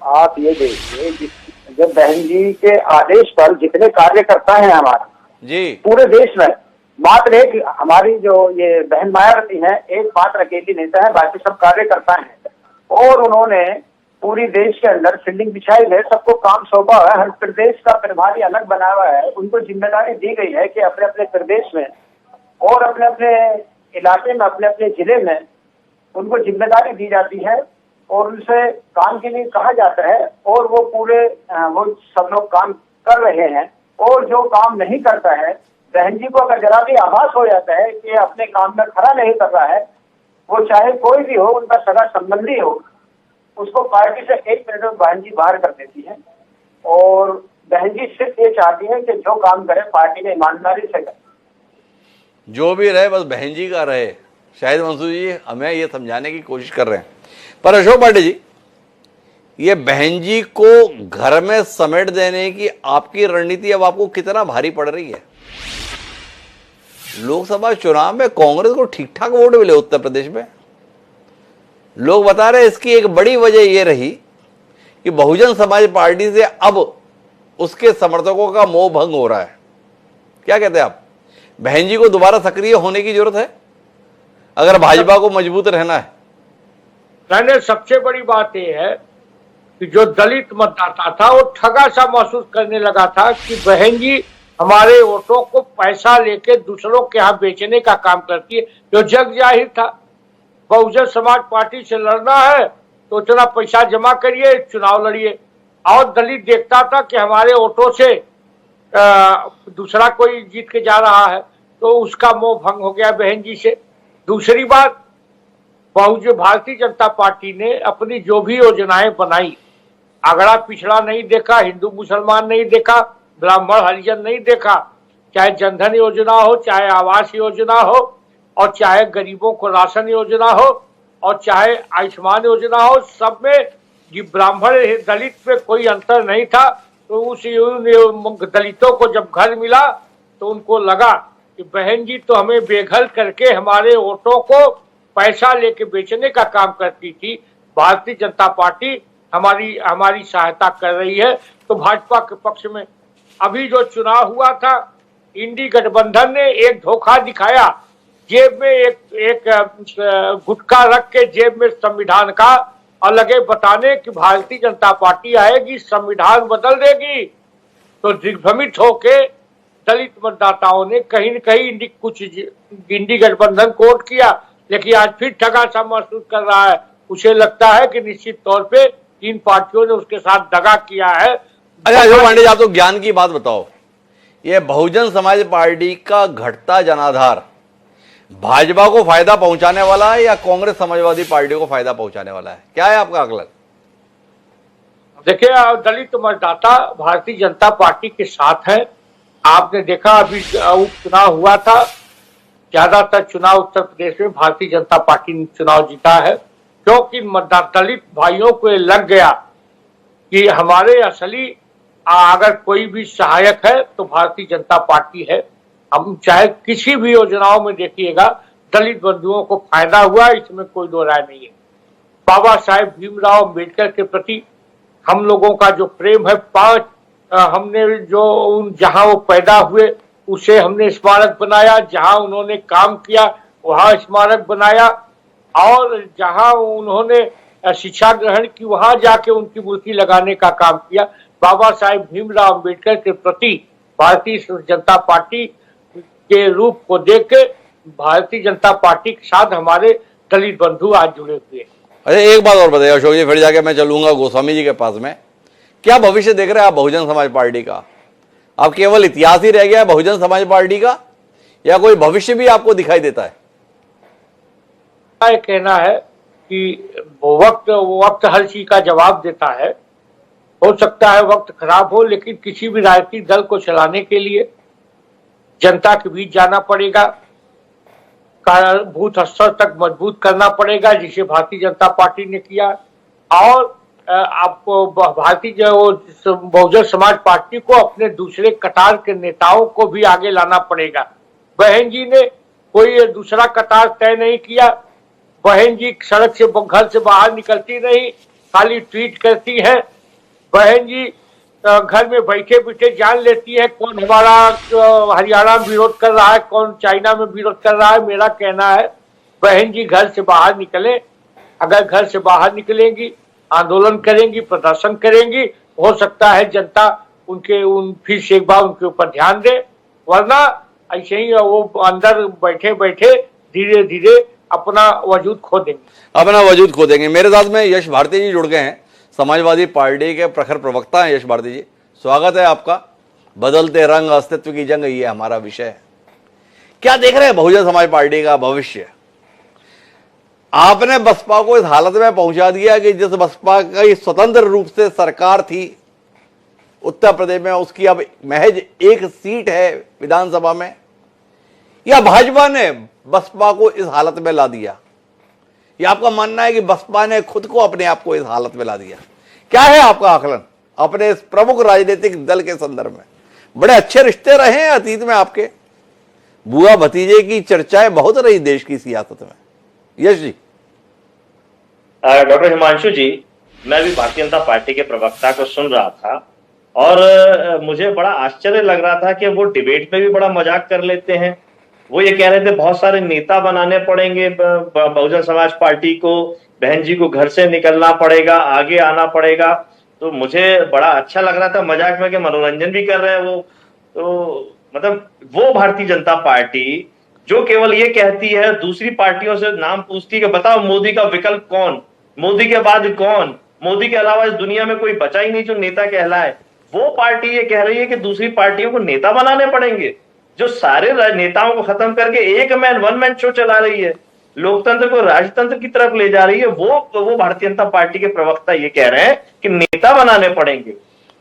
B: आप ये देखिए, जब बहन जी के आदेश पर जितने कार्यकर्ता हैं हमारे
A: जी
B: पूरे देश में, मात्र एक हमारी जो ये बहन मायावती है, एक मात्र अकेली नेता है, बाकी सब कार्यकर्ता हैं। और उन्होंने पूरी देश के अंदर फील्डिंग बिछाई है, सबको काम सौंपा है, हर प्रदेश का प्रभारी अलग बना हुआ है। उनको जिम्मेदारी दी गई है कि अपने अपने प्रदेश में और अपने अपने इलाके में, अपने अपने जिले में उनको जिम्मेदारी दी जाती है और उनसे काम के लिए कहा जाता है और वो वो सब लोग काम कर रहे हैं। और जो काम नहीं करता है, बहन जी को अगर जरा भी आभास हो जाता है कि अपने काम में खड़ा नहीं कर रहा है, वो चाहे कोई भी हो, उनका सगा संबंधी हो, उसको पार्टी से 1 मिनट में बहन जी बाहर कर देती है। और बहन जी सिर्फ ये चाहती है कि जो काम करे पार्टी में ईमानदारी से करे,
A: जो भी रहे बस बहन जी का रहे। शायद मंसूर जी हमें ये समझाने की कोशिश कर रहे हैं। पर अशोक पांडे जी, ये बहन जी को घर में समेट देने की आपकी रणनीति अब आपको कितना भारी पड़ रही है? लोकसभा चुनाव में कांग्रेस को ठीक ठाक वोट मिले उत्तर प्रदेश में। लोग बता रहे हैं इसकी एक बड़ी वजह यह रही कि बहुजन समाज पार्टी से अब उसके समर्थकों का मोह भंग हो रहा है। क्या कहते हैं आप? बहन जी को दोबारा सक्रिय होने की जरूरत है अगर भाजपा को मजबूत रहना है?
C: मैंने सबसे बड़ी बात यह है कि जो दलित मतदाता था वो ठगा सा महसूस करने लगा था कि बहन जी हमारे वोटों को पैसा लेके दूसरों के यहाँ बेचने का काम करती है, जो जग जाहिर था। बहुजन समाज पार्टी से लड़ना है तो इतना पैसा जमा करिए, चुनाव लड़िए। और दलित देखता था कि हमारे वोटों से दूसरा कोई जीत के जा रहा है, तो उसका मोह भंग हो गया बहन जी से। दूसरी बात, भारतीय जनता पार्टी ने अपनी जो भी योजनाएं बनाई, अगड़ा पिछड़ा नहीं देखा, हिंदू मुसलमान नहीं देखा, ब्राह्मण हरिजन नहीं देखा, चाहे जनधन योजना हो, चाहे आवास योजना हो, और चाहे गरीबों को राशन योजना हो, और चाहे आयुष्मान योजना हो, सब में ब्राह्मण दलित में कोई अंतर नहीं था। तो उस दलितों को जब घर मिला तो उनको लगा कि बहन जी तो हमें बेघर करके हमारे वोटों को पैसा लेके बेचने का काम करती थी, भारतीय जनता पार्टी हमारी सहायता कर रही है। तो भाजपा के पक्ष में अभी जो चुनाव हुआ था, इंडी गठबंधन ने एक धोखा दिखाया, जेब में एक गुटखा रख के जेब में संविधान का और लगे बताने कि भारतीय जनता पार्टी आएगी, संविधान बदल देगी। तो दिग्भ्रमित होके दलित मतदाताओं ने कहीं न कहीं कुछ इंडी गठबंधन को वोट किया, लेकिन आज फिर ठगा सा महसूस कर रहा है। उसे लगता है कि निश्चित तौर पे इन पार्टियों ने उसके साथ दगा किया है।
A: अच्छा अशोक पांडे जी, आप तो ज्ञान की बात बताओ, ये बहुजन समाज पार्टी का घटता जनाधार भाजपा को फायदा पहुंचाने वाला है या कांग्रेस समाजवादी पार्टी को फायदा पहुंचाने वाला है? क्या है आपका आकलन?
C: देखिए, दलित मतदाता भारतीय जनता पार्टी के साथ है। आपने देखा अभी उपचुनाव हुआ था, ज्यादातर चुनाव उत्तर प्रदेश में भारतीय जनता पार्टी ने चुनाव जीता है, क्योंकि दलित भाइयों को लग गया कि हमारे असली अगर कोई भी सहायक है तो भारतीय जनता पार्टी है। हम चाहे किसी भी योजनाओं में देखिएगा, दलित बंधुओं को फायदा हुआ, इसमें कोई दो राय नहीं है। बाबा साहेब भीमराव अम्बेडकर के प्रति हम लोगों का जो प्रेम है, हमने जो जहां वो पैदा हुए उसे हमने स्मारक बनाया, जहां उन्होंने काम किया वहां स्मारक बनाया, और जहां उन्होंने शिक्षा ग्रहण की वहां जाके उनकी मूर्ति लगाने का काम किया। बाबा साहेब भीमराव अम्बेडकर के प्रति भारतीय जनता पार्टी के रूप को देख के भारतीय जनता पार्टी के साथ हमारे दलित बंधु आज जुड़े हुए हैं।
A: अरे एक बात और बताइए अशोक जी, फिर जाके मैं चलूंगा गोस्वामी जी के पास में। क्या भविष्य देख रहे हैं आप बहुजन समाज पार्टी का? अब केवल इतिहास ही रह गया है बहुजन समाज पार्टी का, या कोई भविष्य भी आपको दिखाई देता है?
C: ये कहना है कि वक्त हर चीज का जवाब देता है। हो सकता है वक्त खराब हो, लेकिन किसी भी राजनीतिक दल को चलाने के लिए जनता के बीच जाना पड़ेगा, बूथ स्तर तक मजबूत करना पड़ेगा, जिसे भारतीय जनता पार्टी ने किया। और आपको बहुजन समाज पार्टी को अपने दूसरे कतार के नेताओं को भी आगे लाना पड़ेगा। बहन जी ने कोई दूसरा कतार तय नहीं किया। बहन जी सड़क से घर से बाहर निकलती नहीं, खाली ट्वीट करती है। बहन जी घर में बैठे बैठे जान लेती है कौन हमारा हरियाणा में विरोध कर रहा है, कौन चाइना में विरोध कर रहा है। मेरा कहना है बहन जी घर से बाहर निकले। अगर घर से बाहर निकलेंगी, आंदोलन करेंगी, प्रदर्शन करेंगी, हो सकता है जनता फिर से एक बार उनके ऊपर ध्यान दे, वरना ऐसे ही वो अंदर बैठे बैठे धीरे धीरे अपना वजूद खो देंगे।
A: मेरे साथ में यश भारती जी जुड़ गए हैं, समाजवादी पार्टी के प्रखर प्रवक्ता हैं। यश भारती जी, स्वागत है आपका। बदलते रंग अस्तित्व की जंग, ये हमारा विषय है। क्या देख रहे हैं बहुजन समाज पार्टी का भविष्य? आपने बसपा को इस हालत में पहुंचा दिया कि जिस बसपा की स्वतंत्र रूप से सरकार थी उत्तर प्रदेश में, उसकी अब महज एक सीट है विधानसभा में, या भाजपा ने बसपा को इस हालत में ला दिया? या आपका मानना है कि बसपा ने खुद को अपने आप को इस हालत में ला दिया? क्या है आपका आकलन अपने इस प्रमुख राजनीतिक दल के संदर्भ में? बड़े अच्छे रिश्ते रहे हैं अतीत में आपके, बुआ भतीजे की चर्चाएं बहुत रही देश की सियासत में। यश जी।
E: डॉक्टर हिमांशु जी, मैं भी भारतीय जनता पार्टी के प्रवक्ता को सुन रहा था और मुझे बड़ा आश्चर्य लग रहा था कि वो डिबेट में भी बड़ा मजाक कर लेते हैं वो ये कह रहे थे बहुत सारे नेता बनाने पड़ेंगे बहुजन समाज पार्टी को, बहन जी को घर से निकलना पड़ेगा, आगे आना पड़ेगा। तो मुझे बड़ा अच्छा लग रहा था, मजाक में, कि मनोरंजन भी कर रहे हैं वो। तो मतलब वो भारतीय जनता पार्टी जो केवल ये कहती है, दूसरी पार्टियों से नाम पूछती है कि बताओ मोदी का विकल्प कौन, मोदी के बाद कौन, मोदी के अलावा इस दुनिया में कोई बचा ही नहीं जो नेता कहलाए। वो पार्टी ये कह रही है कि दूसरी पार्टियों को नेता बनाने पड़ेंगे, जो सारे नेताओं को खत्म करके एक मैन वन मैन शो चला रही है, लोकतंत्र को राजतंत्र की तरफ ले जा रही है। वो भारतीय जनता पार्टी के प्रवक्ता ये कह रहे हैं कि नेता बनाने पड़ेंगे।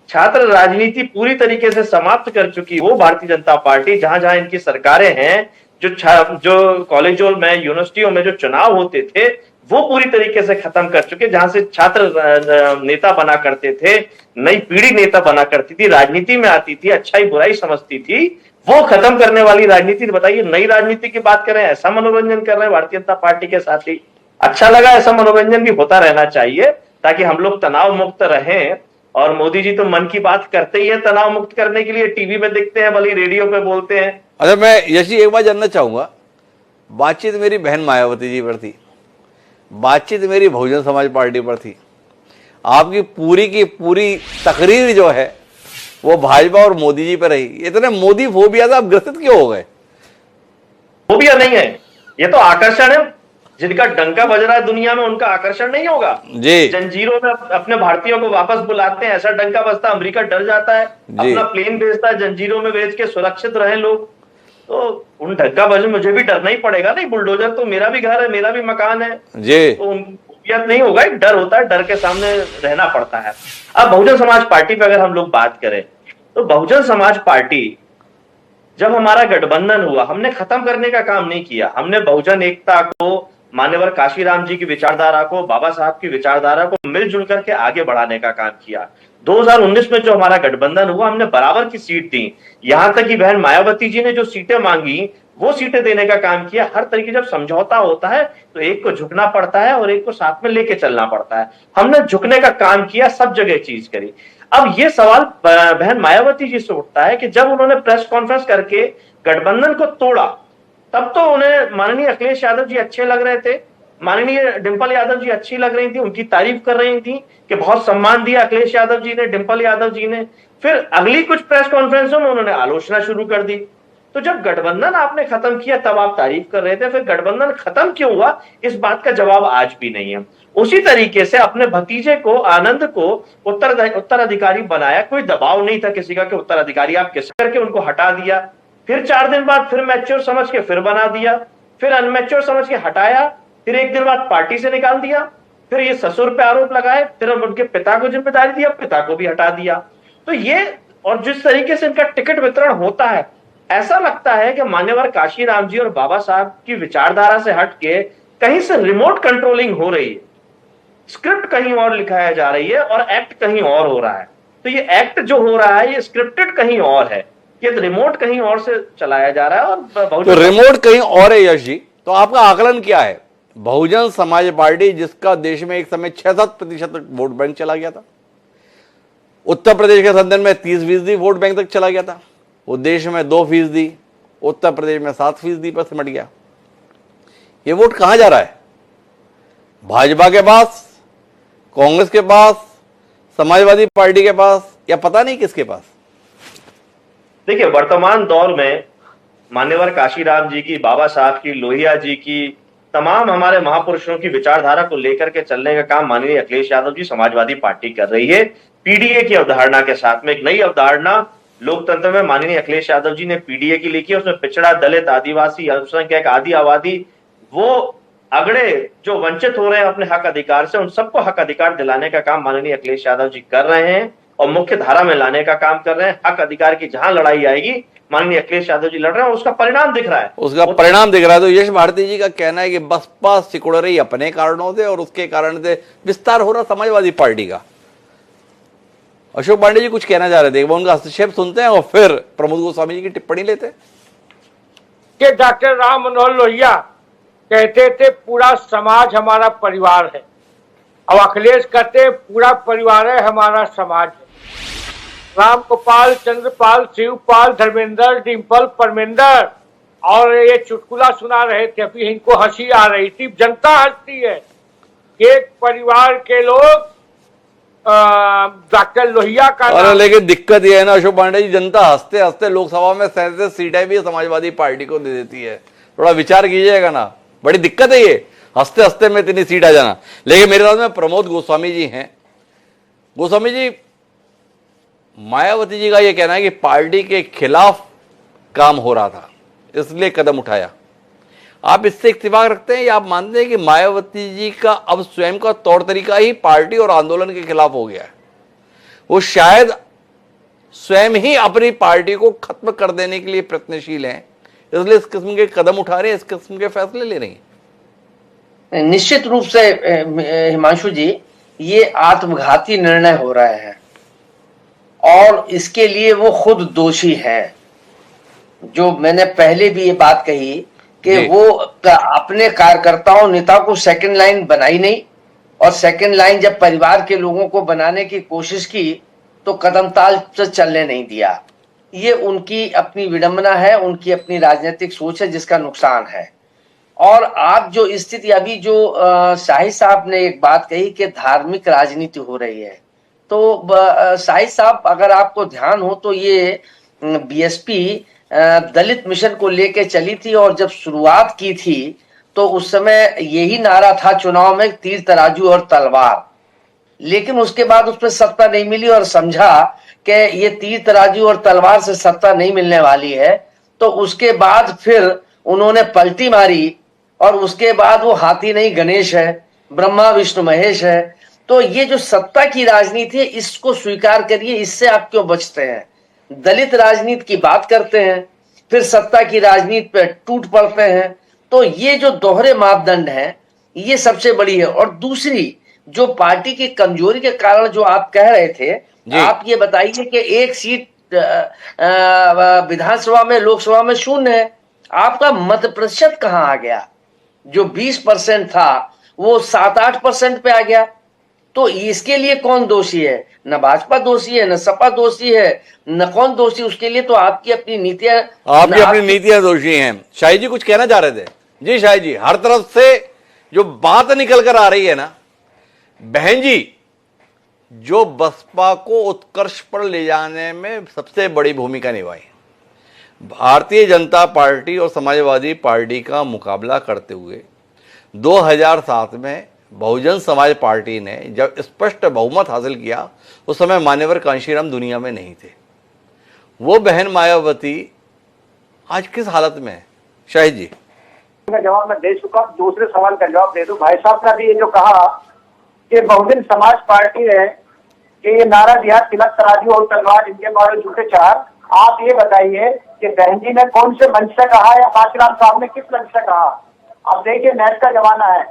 E: छात्र राजनीति पूरी तरीके से समाप्त कर चुकी वो भारतीय जनता पार्टी, जहां जहां इनकी सरकारें हैं, जो कॉलेजों में, यूनिवर्सिटियों में जो चुनाव होते थे वो पूरी तरीके से खत्म कर चुके। जहां से छात्र नेता बना करते थे, नई पीढ़ी नेता बना करती थी, राजनीति में आती थी, अच्छाई बुराई समझती थी, वो खत्म करने वाली राजनीति। बताइए, नई राजनीति की बात करें, ऐसा मनोरंजन कर रहे हैं भारतीय जनता पार्टी के साथी। अच्छा लगा, ऐसा मनोरंजन भी होता रहना चाहिए ताकि हम लोग तनाव मुक्त रहें। और मोदी जी तो मन की बात करते ही है तनाव मुक्त करने के लिए, टीवी में दिखते हैं, भले रेडियो पे बोलते हैं।
A: अच्छा, मैं यश जी एक बात जानना चाहूंगा, बातचीत मेरी बहन मायावती जी पर थी, बातचीत मेरी बहुजन समाज पार्टी पर थी, आपकी पूरी की पूरी तकरीर जो है वो भाजपा और मोदी जी पर रही। इतने मोदी फोबिया से आप ग्रसित क्यों हो गए?
E: फोबिया नहीं है, ये तो आकर्षण है। जिनका डंका बज रहा है दुनिया में, उनका आकर्षण नहीं होगा
A: जी।
E: जंजीरों में अपने भारतीयों को वापस बुलाते हैं, ऐसा डंका बजता, अमेरिका डर जाता है, अपना प्लेन भेजता है, जंजीरों में भेज के सुरक्षित रहे लोग। तो उन डंका बजे मुझे भी डरना ही पड़ेगा। नहीं, बुलडोजर तो मेरा भी घर है, मेरा भी मकान है जी, तो फोबिया नहीं होगा, एक डर होता है, डर के सामने रहना पड़ता है। अब बहुजन समाज पार्टी पे अगर हम लोग बात करें, तो बहुजन समाज पार्टी जब हमारा गठबंधन हुआ, हमने खत्म करने का काम नहीं किया। हमने बहुजन एकता को, मान्यवर काशीराम जी की विचारधारा को, बाबा साहब की विचारधारा को मिलजुल करके आगे बढ़ाने का काम किया। 2019 में जो हमारा गठबंधन हुआ, हमने बराबर की सीट दी। यहां तक कि बहन मायावती जी ने जो सीटें मांगी वो सीटें देने का काम किया। हर तरीके जब समझौता होता है तो एक को झुकना पड़ता है और एक को साथ में लेके चलना पड़ता है। हमने झुकने का काम किया, सब जगह चीज करी। अब ये सवाल बहन मायावती जी से उठता है कि जब उन्होंने प्रेस कॉन्फ्रेंस करके गठबंधन को तोड़ा, तब तो उन्हें माननीय अखिलेश यादव जी अच्छे लग रहे थे, माननीय डिंपल यादव जी अच्छी लग रही थी, उनकी तारीफ कर रही थी कि बहुत सम्मान दिया अखिलेश यादव जी ने, डिंपल यादव जी ने। फिर अगली कुछ प्रेस कॉन्फ्रेंसों में उन्होंने आलोचना शुरू कर दी। तो जब गठबंधन आपने खत्म किया तब आप तारीफ कर रहे थे, फिर गठबंधन खत्म क्यों हुआ, इस बात का जवाब आज भी नहीं है। उसी तरीके से अपने भतीजे को, आनंद को उत्तराधिकारी बनाया, कोई दबाव नहीं था किसी का कि उत्तराधिकारी आप किस करके उनको हटा दिया। फिर 4 दिन बाद फिर मैच्योर समझ के फिर बना दिया, फिर अनमैच्योर समझ के हटाया, फिर 1 दिन बाद पार्टी से निकाल दिया, फिर ये ससुर पे आरोप लगाए, फिर उनके पिता को जिम्मेदारी दिया, पिता को भी हटा दिया। तो ये, और जिस तरीके से इनका टिकट वितरण होता है, ऐसा लगता है कि मान्यवर काशीराम जी और बाबा साहब की विचारधारा से हट के कहीं से रिमोट कंट्रोलिंग हो रही है। स्क्रिप्ट कहीं और लिखाया जा रही है और एक्ट कहीं और हो रहा है। तो ये एक्ट जो हो रहा है ये स्क्रिप्टेड कहीं और है, ये रिमोट कहीं और से चलाया जा रहा है। और
A: तो रिमोट कहीं और है यश जी, तो आपका आकलन क्या है? बहुजन समाज पार्टी, जिसका देश में एक समय 6-7% वोट बैंक चला गया था, उत्तर प्रदेश के संदर्भ में 30% वोट बैंक तक चला गया था, वो देश में 2%, उत्तर प्रदेश में 7% पर सिमट गया। ये वोट कहां जा रहा है? भाजपा के पास, कांग्रेस के पास, समाजवादी पार्टी के पास, या पता नहीं किसके पास?
E: देखिए, वर्तमान दौर में मान्यवर काशीराम जी की, बाबा साहब की, लोहिया जी की, तमाम हमारे महापुरुषों की विचारधारा को लेकर के चलने का काम माननीय अखिलेश यादव जी समाजवादी पार्टी कर रही है। पीडीए की अवधारणा के साथ में एक नई अवधारणा लोकतंत्र में माननीय अखिलेश यादव जी ने पीडीए की लिखी है। उसमें पिछड़ा, दलित, आदिवासी, अल्पसंख्यक, आदि आबादी, वो अगड़े जो वंचित हो रहे हैं अपने हक अधिकार से, उन सबको हक अधिकार दिलाने का काम माननीय अखिलेश यादव जी कर रहे हैं और मुख्य धारा में लाने का काम कर रहे हैं। हक अधिकार की जहां लड़ाई आएगी माननीय अखिलेश यादव जी लड़ रहे हैं, उसका परिणाम दिख रहा है, उसका
A: परिणाम दिख रहा है। तो यश भारती जी का कहना है कि बसपा सिकुड़ रही अपने कारणों से और उसके कारण से विस्तार हो रहा समाजवादी पार्टी का। अशोक पांडे जी कुछ कहना चाह रहे थे, वो उनका हस्तक्षेप सुनते हैं और फिर प्रमोद गोस्वामी जी की टिप्पणी लेते हैं।
C: कि डॉक्टर राम मनोहर लोहिया कहते थे पूरा समाज हमारा परिवार है, अब अखिलेश कहते पूरा परिवार है हमारा समाज है। राम गोपाल, चंद्रपाल, शिवपाल, धर्मेंद्र, डिंपल, परमेंद्र, और ये चुटकुला सुना रहे थे, अभी इनको हंसी आ रही थी, जनता हंसती है। एक परिवार के लोग डॉक्टर लोहिया का
A: अरे लेकिन दिक्कत ये है ना अशोक पांडे जी, जनता हंसते हंसते लोकसभा में 37 सीटें भी समाजवादी पार्टी को दे देती है। थोड़ा विचार कीजिएगा ना, बड़ी दिक्कत है ये, हंसते हंसते में इतनी सीट आ जाना। लेकिन मेरे साथ में प्रमोद गोस्वामी जी हैं। गोस्वामी जी, मायावती जी का ये कहना है कि पार्टी के खिलाफ काम हो रहा था इसलिए कदम उठाया। आप इससे इत्तेफाक रखते हैं या आप मानते हैं कि मायावती जी का अब स्वयं का तौर तरीका ही पार्टी और आंदोलन के खिलाफ हो गया है? वो शायद स्वयं ही अपनी पार्टी को खत्म कर देने के लिए प्रयत्नशील हैं, इसलिए इस किस्म के कदम उठा रहे हैं, इस किस्म के फैसले ले रही हैं।
D: निश्चित रूप से हिमांशु जी, ये आत्मघाती निर्णय हो रहा है और इसके लिए वो खुद दोषी हैं। जो मैंने पहले भी ये बात कही कि वो अपने कार्यकर्ताओं नेता को सेकंड लाइन बनाई नहीं, और सेकंड लाइन जब परिवार के लोगों को बनाने की कोशिश की तो कदम ताल से चलने नहीं दिया। ये उनकी अपनी विडंबना है, उनकी अपनी राजनीतिक सोच है जिसका नुकसान है। और आप जो स्थिति अभी जो शाहिद साहब ने एक बात कही कि धार्मिक राजनीति हो रही है, तो शाहिद साहब अगर आपको ध्यान हो तो ये बीएसपी दलित मिशन को लेके चली थी, और जब शुरुआत की थी तो उस समय यही नारा था चुनाव में, तीर तराजू और तलवार। लेकिन उसके बाद उस पर सत्ता नहीं मिली और समझा कि ये तीर तराजू और तलवार से सत्ता नहीं मिलने वाली है, तो उसके बाद फिर उन्होंने पलटी मारी, और उसके बाद वो हाथी नहीं गणेश है, ब्रह्मा विष्णु महेश है। तो ये जो सत्ता की राजनीति है इसको स्वीकार करिए, इससे आप क्यों बचते हैं? दलित राजनीति की बात करते हैं, फिर सत्ता की राजनीति पे टूट पड़ते हैं। तो ये जो दोहरे मापदंड हैं ये सबसे बड़ी है। और दूसरी जो पार्टी की कमजोरी के कारण जो आप कह रहे थे, आप ये बताइए कि एक सीट विधानसभा में, लोकसभा में 0 है, आपका मत प्रतिशत कहां आ गया? जो 20% था वो 7-8% पे आ गया। तो इसके लिए कौन दोषी है? न भाजपा दोषी है, न सपा दोषी है, न कौन दोषी? उसके लिए तो आपकी अपनी नीतियां,
A: आपकी अपनी नीतियां दोषी हैं। शाहिद जी कुछ कहना चाह रहे थे? जी शाहिद जी, हर तरफ से जो बात निकल कर आ रही है ना, बहन जी जो बसपा को उत्कर्ष पर ले जाने में सबसे बड़ी भूमिका निभाई, भारतीय जनता पार्टी और समाजवादी पार्टी का मुकाबला करते हुए 2007 में बहुजन समाज पार्टी ने जब स्पष्ट बहुमत हासिल किया, उस समय मान्यवर कांशीराम दुनिया में नहीं थे। वो बहन मायावती आज किस हालत में है? शाहिद जी
B: का जवाब मैं दे चुका, दूसरे सवाल का जवाब दे दूं। भाई साहब ने भी ये जो कहा कि बहुजन समाज पार्टी है कि ये नारा दिया तिलक तराजू और तलवार, इनके मारे झूठे चार। आप ये बताइए कि बहन जी ने कौन से मंच से कहा या कांशीराम साहब ने किस मंच से कहा? अब देखिए नेट का जमाना है,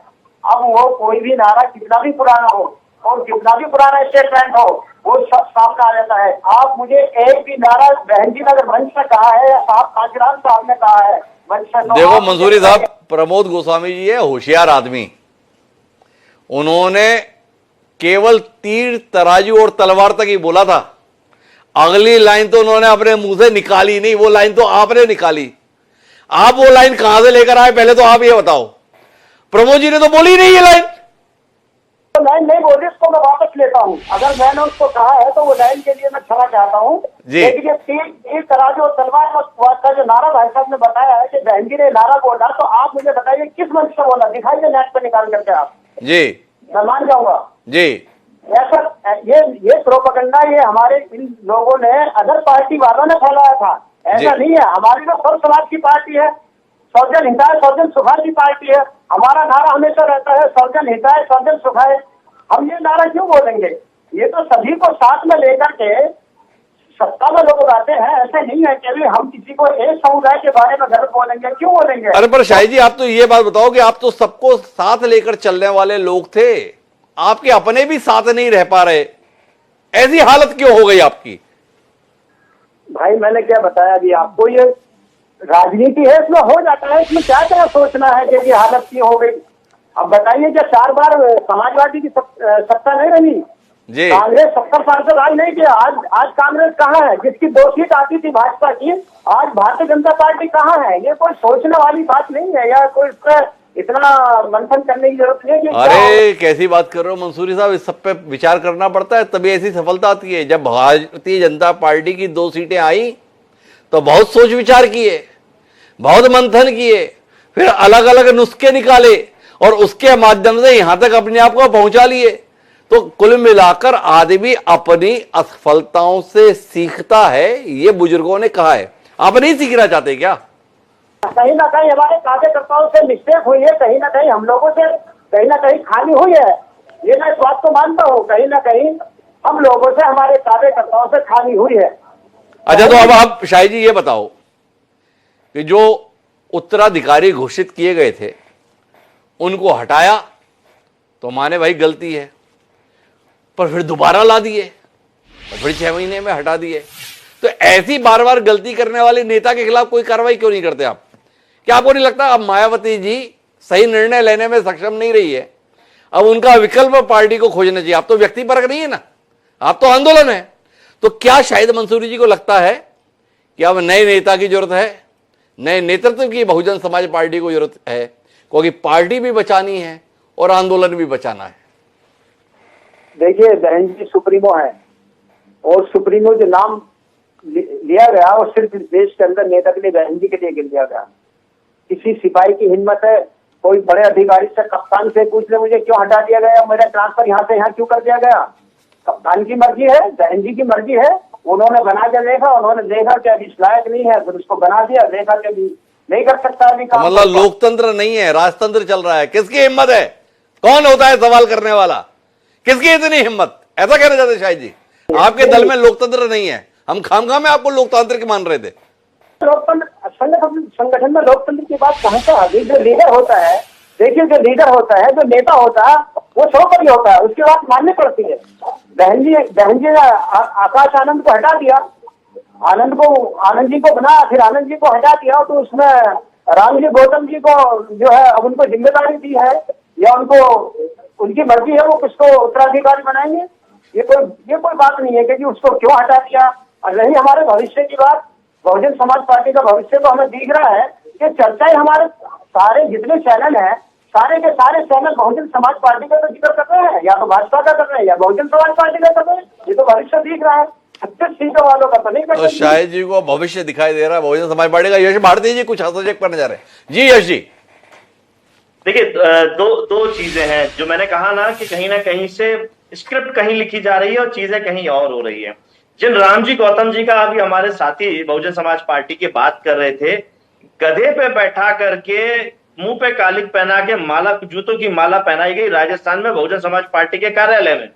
B: अब वो कोई भी नारा कितना भी पुराना हो और कितना भी पुराना स्टेटमेंट हो वो सब सामने आ जाता है। आप मुझे एक भी नारा बहन जी ने अगर मंच से कहा है या साहब कांशीराम साहब ने कहा है मंच से, तो
A: देखो मंसूरी साहब, प्रमोद गोस्वामी जी है होशियार आदमी, उन्होंने केवल तीर तराजू और तलवार तक ही बोला था। अगली लाइन तो उन्होंने अपने मुंह से निकाली नहीं, वो लाइन तो आपने निकाली। आप वो लाइन कहां से लेकर आए पहले तो आप ये बताओ। प्रमोद जी ने तो बोली नहीं ये लाइन।
B: तो लाइन नहीं बोली, इसको मैं वापस लेता हूँ। अगर मैंने उसको कहा है तो वो लाइन के लिए मैं क्षमा चाहता हूँ। लेकिन ये तीर तराजू और तलवार का जो नारा भाई साहब ने बताया है कि बहन जी ने नारा बोला, तो आप मुझे बताइए किस मंच से बोला, दिखाइए नेट पर निकाल करके आप।
A: जी
B: मैं मान जाऊंगा
A: जी।
B: ऐसा ये प्रोपेगेंडा ये हमारे इन लोगों ने, अदर पार्टी वालों ने फैलाया था। ऐसा नहीं है। हमारी तो सर्व समाज की पार्टी है, सर्वजन हिताय सर्वजन सुखाय की पार्टी है। हमारा नारा हमेशा रहता है सर्वजन हिताय सर्वजन सुखाय। हम ये नारा क्यों बोलेंगे? ये तो सभी को साथ में लेकर के सत्ता में लोग आते हैं। ऐसे नहीं है कि हम किसी को एक समुदाय के बारे में गलत बोलेंगे, क्यों बोलेंगे?
A: अरे पर शाहिद जी आप तो ये बात बताओ कि आप तो सबको साथ लेकर चलने वाले लोग थे, आपके अपने भी साथ नहीं रह पा रहे, ऐसी हालत क्यों हो गई आपकी?
B: भाई मैंने क्या बताया अभी आपको, ये राजनीति है, इसमें हो जाता है। इसमें क्या क्या सोचना है कि ये हालत क्यों हो गई? अब बताइए, क्या 4 बार समाजवादी की सत्ता नहीं रही?
A: जी।
B: कांग्रेस 70 साल से राज नहीं किया। आज कांग्रेस कहाँ है? जिसकी 2 सीट आती थी भाजपा की, आज भारतीय जनता पार्टी कहाँ है? ये कोई सोचने वाली बात नहीं है, या कोई इस पर इतना मंथन करने की जरूरत नहीं है कि
A: अरे कैसी बात कर रहे हो मंसूरी साहब, इस सब पे विचार करना पड़ता है, तभी ऐसी सफलता आती है। जब भारतीय जनता पार्टी की 2 सीटें आई तो बहुत सोच विचार किए, बहुत मंथन किए, फिर अलग अलग नुस्खे निकाले और उसके माध्यम से यहां तक अपने आप को पहुंचा लिए। तो कुल मिलाकर आदमी अपनी असफलताओं से सीखता है, ये बुजुर्गों ने कहा है। आप नहीं सीखना चाहते क्या?
B: कहीं ना कहीं हमारे कार्यकर्ताओं से मिस्टेक हुई है, कहीं ना कहीं हम लोगों से कहीं ना कहीं खामी हुई है। ये मैं इस बात को मानता हूँ, कहीं ना कहीं हम लोगों से, हमारे कार्यकर्ताओं से खामी हुई है।
A: अच्छा, तो अब आप शाही जी ये बताओ कि जो उत्तराधिकारी घोषित किए गए थे उनको हटाया तो माने भाई गलती है, पर फिर दोबारा ला दिए और फिर 6 महीने में हटा दिए। तो ऐसी बार बार गलती करने वाले नेता के खिलाफ कोई कार्रवाई क्यों नहीं करते आप? क्या आपको नहीं लगता अब मायावती जी सही निर्णय लेने में सक्षम नहीं रही है, अब उनका विकल्प पार्टी को खोजना चाहिए? आप तो व्यक्ति परक नहीं है ना, आप तो आंदोलन है। तो क्या शायद मंसूरी जी को लगता है कि अब नए नेता की जरूरत है, नए नेतृत्व की बहुजन समाज पार्टी को जरूरत है, क्योंकि पार्टी भी बचानी है और आंदोलन भी बचाना है?
B: देखिए, बहन जी सुप्रीमो है, और सुप्रीमो जो नाम लिया गया वो सिर्फ देश के अंदर नेता के लिए, बहन जी के लिए लिया गया। किसी सिपाही की हिम्मत है कोई बड़े अधिकारी से, कप्तान से पूछ ले मुझे क्यों हटा दिया गया, मेरा ट्रांसफर यहाँ से यहाँ क्यों कर दिया गया? कप्तान की मर्जी है, बहन जी की मर्जी है। उन्होंने बना के देखा, उन्होंने देखा कि अभी इस लायक नहीं है, फिर उसको बना दिया, देखा कि अभी नहीं कर सकता अभी काम।
A: मतलब लोकतंत्र नहीं है, राजतंत्र चल रहा है। किसकी हिम्मत है? कौन होता है सवाल करने वाला? किसकी इतनी हिम्मत? ऐसा कहना चाहते शायद जी? आपके दल में लोकतंत्र नहीं है, हम खामखा में आपको लोकतांत्रिक मान रहे थे।
B: संगठन में लोकतंत्र की बात कहाँ से आ गई? जो लीडर होता है, देखिए जो लीडर होता है, जो नेता होता है, वो सर्वोपरि होता है, उसकी बात माननी पड़ती है। बहन जी ने आकाश आनंद को हटा दिया, आनंद जी को बना, फिर आनंद जी को हटा दिया, तो उसमें राम जी गौतम जी को जो है अब उनको जिम्मेदारी दी है, या उनको उनकी मर्जी है वो किसको उत्तराधिकारी बनाएंगे। ये कोई बात नहीं है कि उसको क्यों हटा दिया। और रही हमारे भविष्य की बात, बहुजन समाज पार्टी का भविष्य तो हमें दिख रहा है कि चर्चाएं हमारे सारे जितने चैनल हैं, सारे के सारे चैनल बहुजन समाज पार्टी का तो जिक्र कर रहे हैं, या तो भाजपा का कर रहे हैं या बहुजन समाज पार्टी का कर रहे हैं। ये तो भविष्य दिख रहा है, 36 सीटों वालों का तो नहीं कर
A: तो
B: रहे।
A: शायद जी को भविष्य दिखाई दे रहा है बहुजन समाज पार्टी का। यश भारती जी कुछ हस्तक्षेप करने जा रहे हैं। जी यश जी।
E: देखिए, दो चीजें हैं जो मैंने कहा ना कि कहीं ना कहीं से स्क्रिप्ट कहीं लिखी जा रही है और चीजें कहीं और हो रही है। जिन राम जी गौतम जी का अभी हमारे साथी बहुजन समाज पार्टी की बात कर रहे थे, गधे पे बैठा करके मुंह पे कालिक पहना के माला, जूतों की माला पहनाई गई राजस्थान में बहुजन समाज पार्टी के कार्यालय में,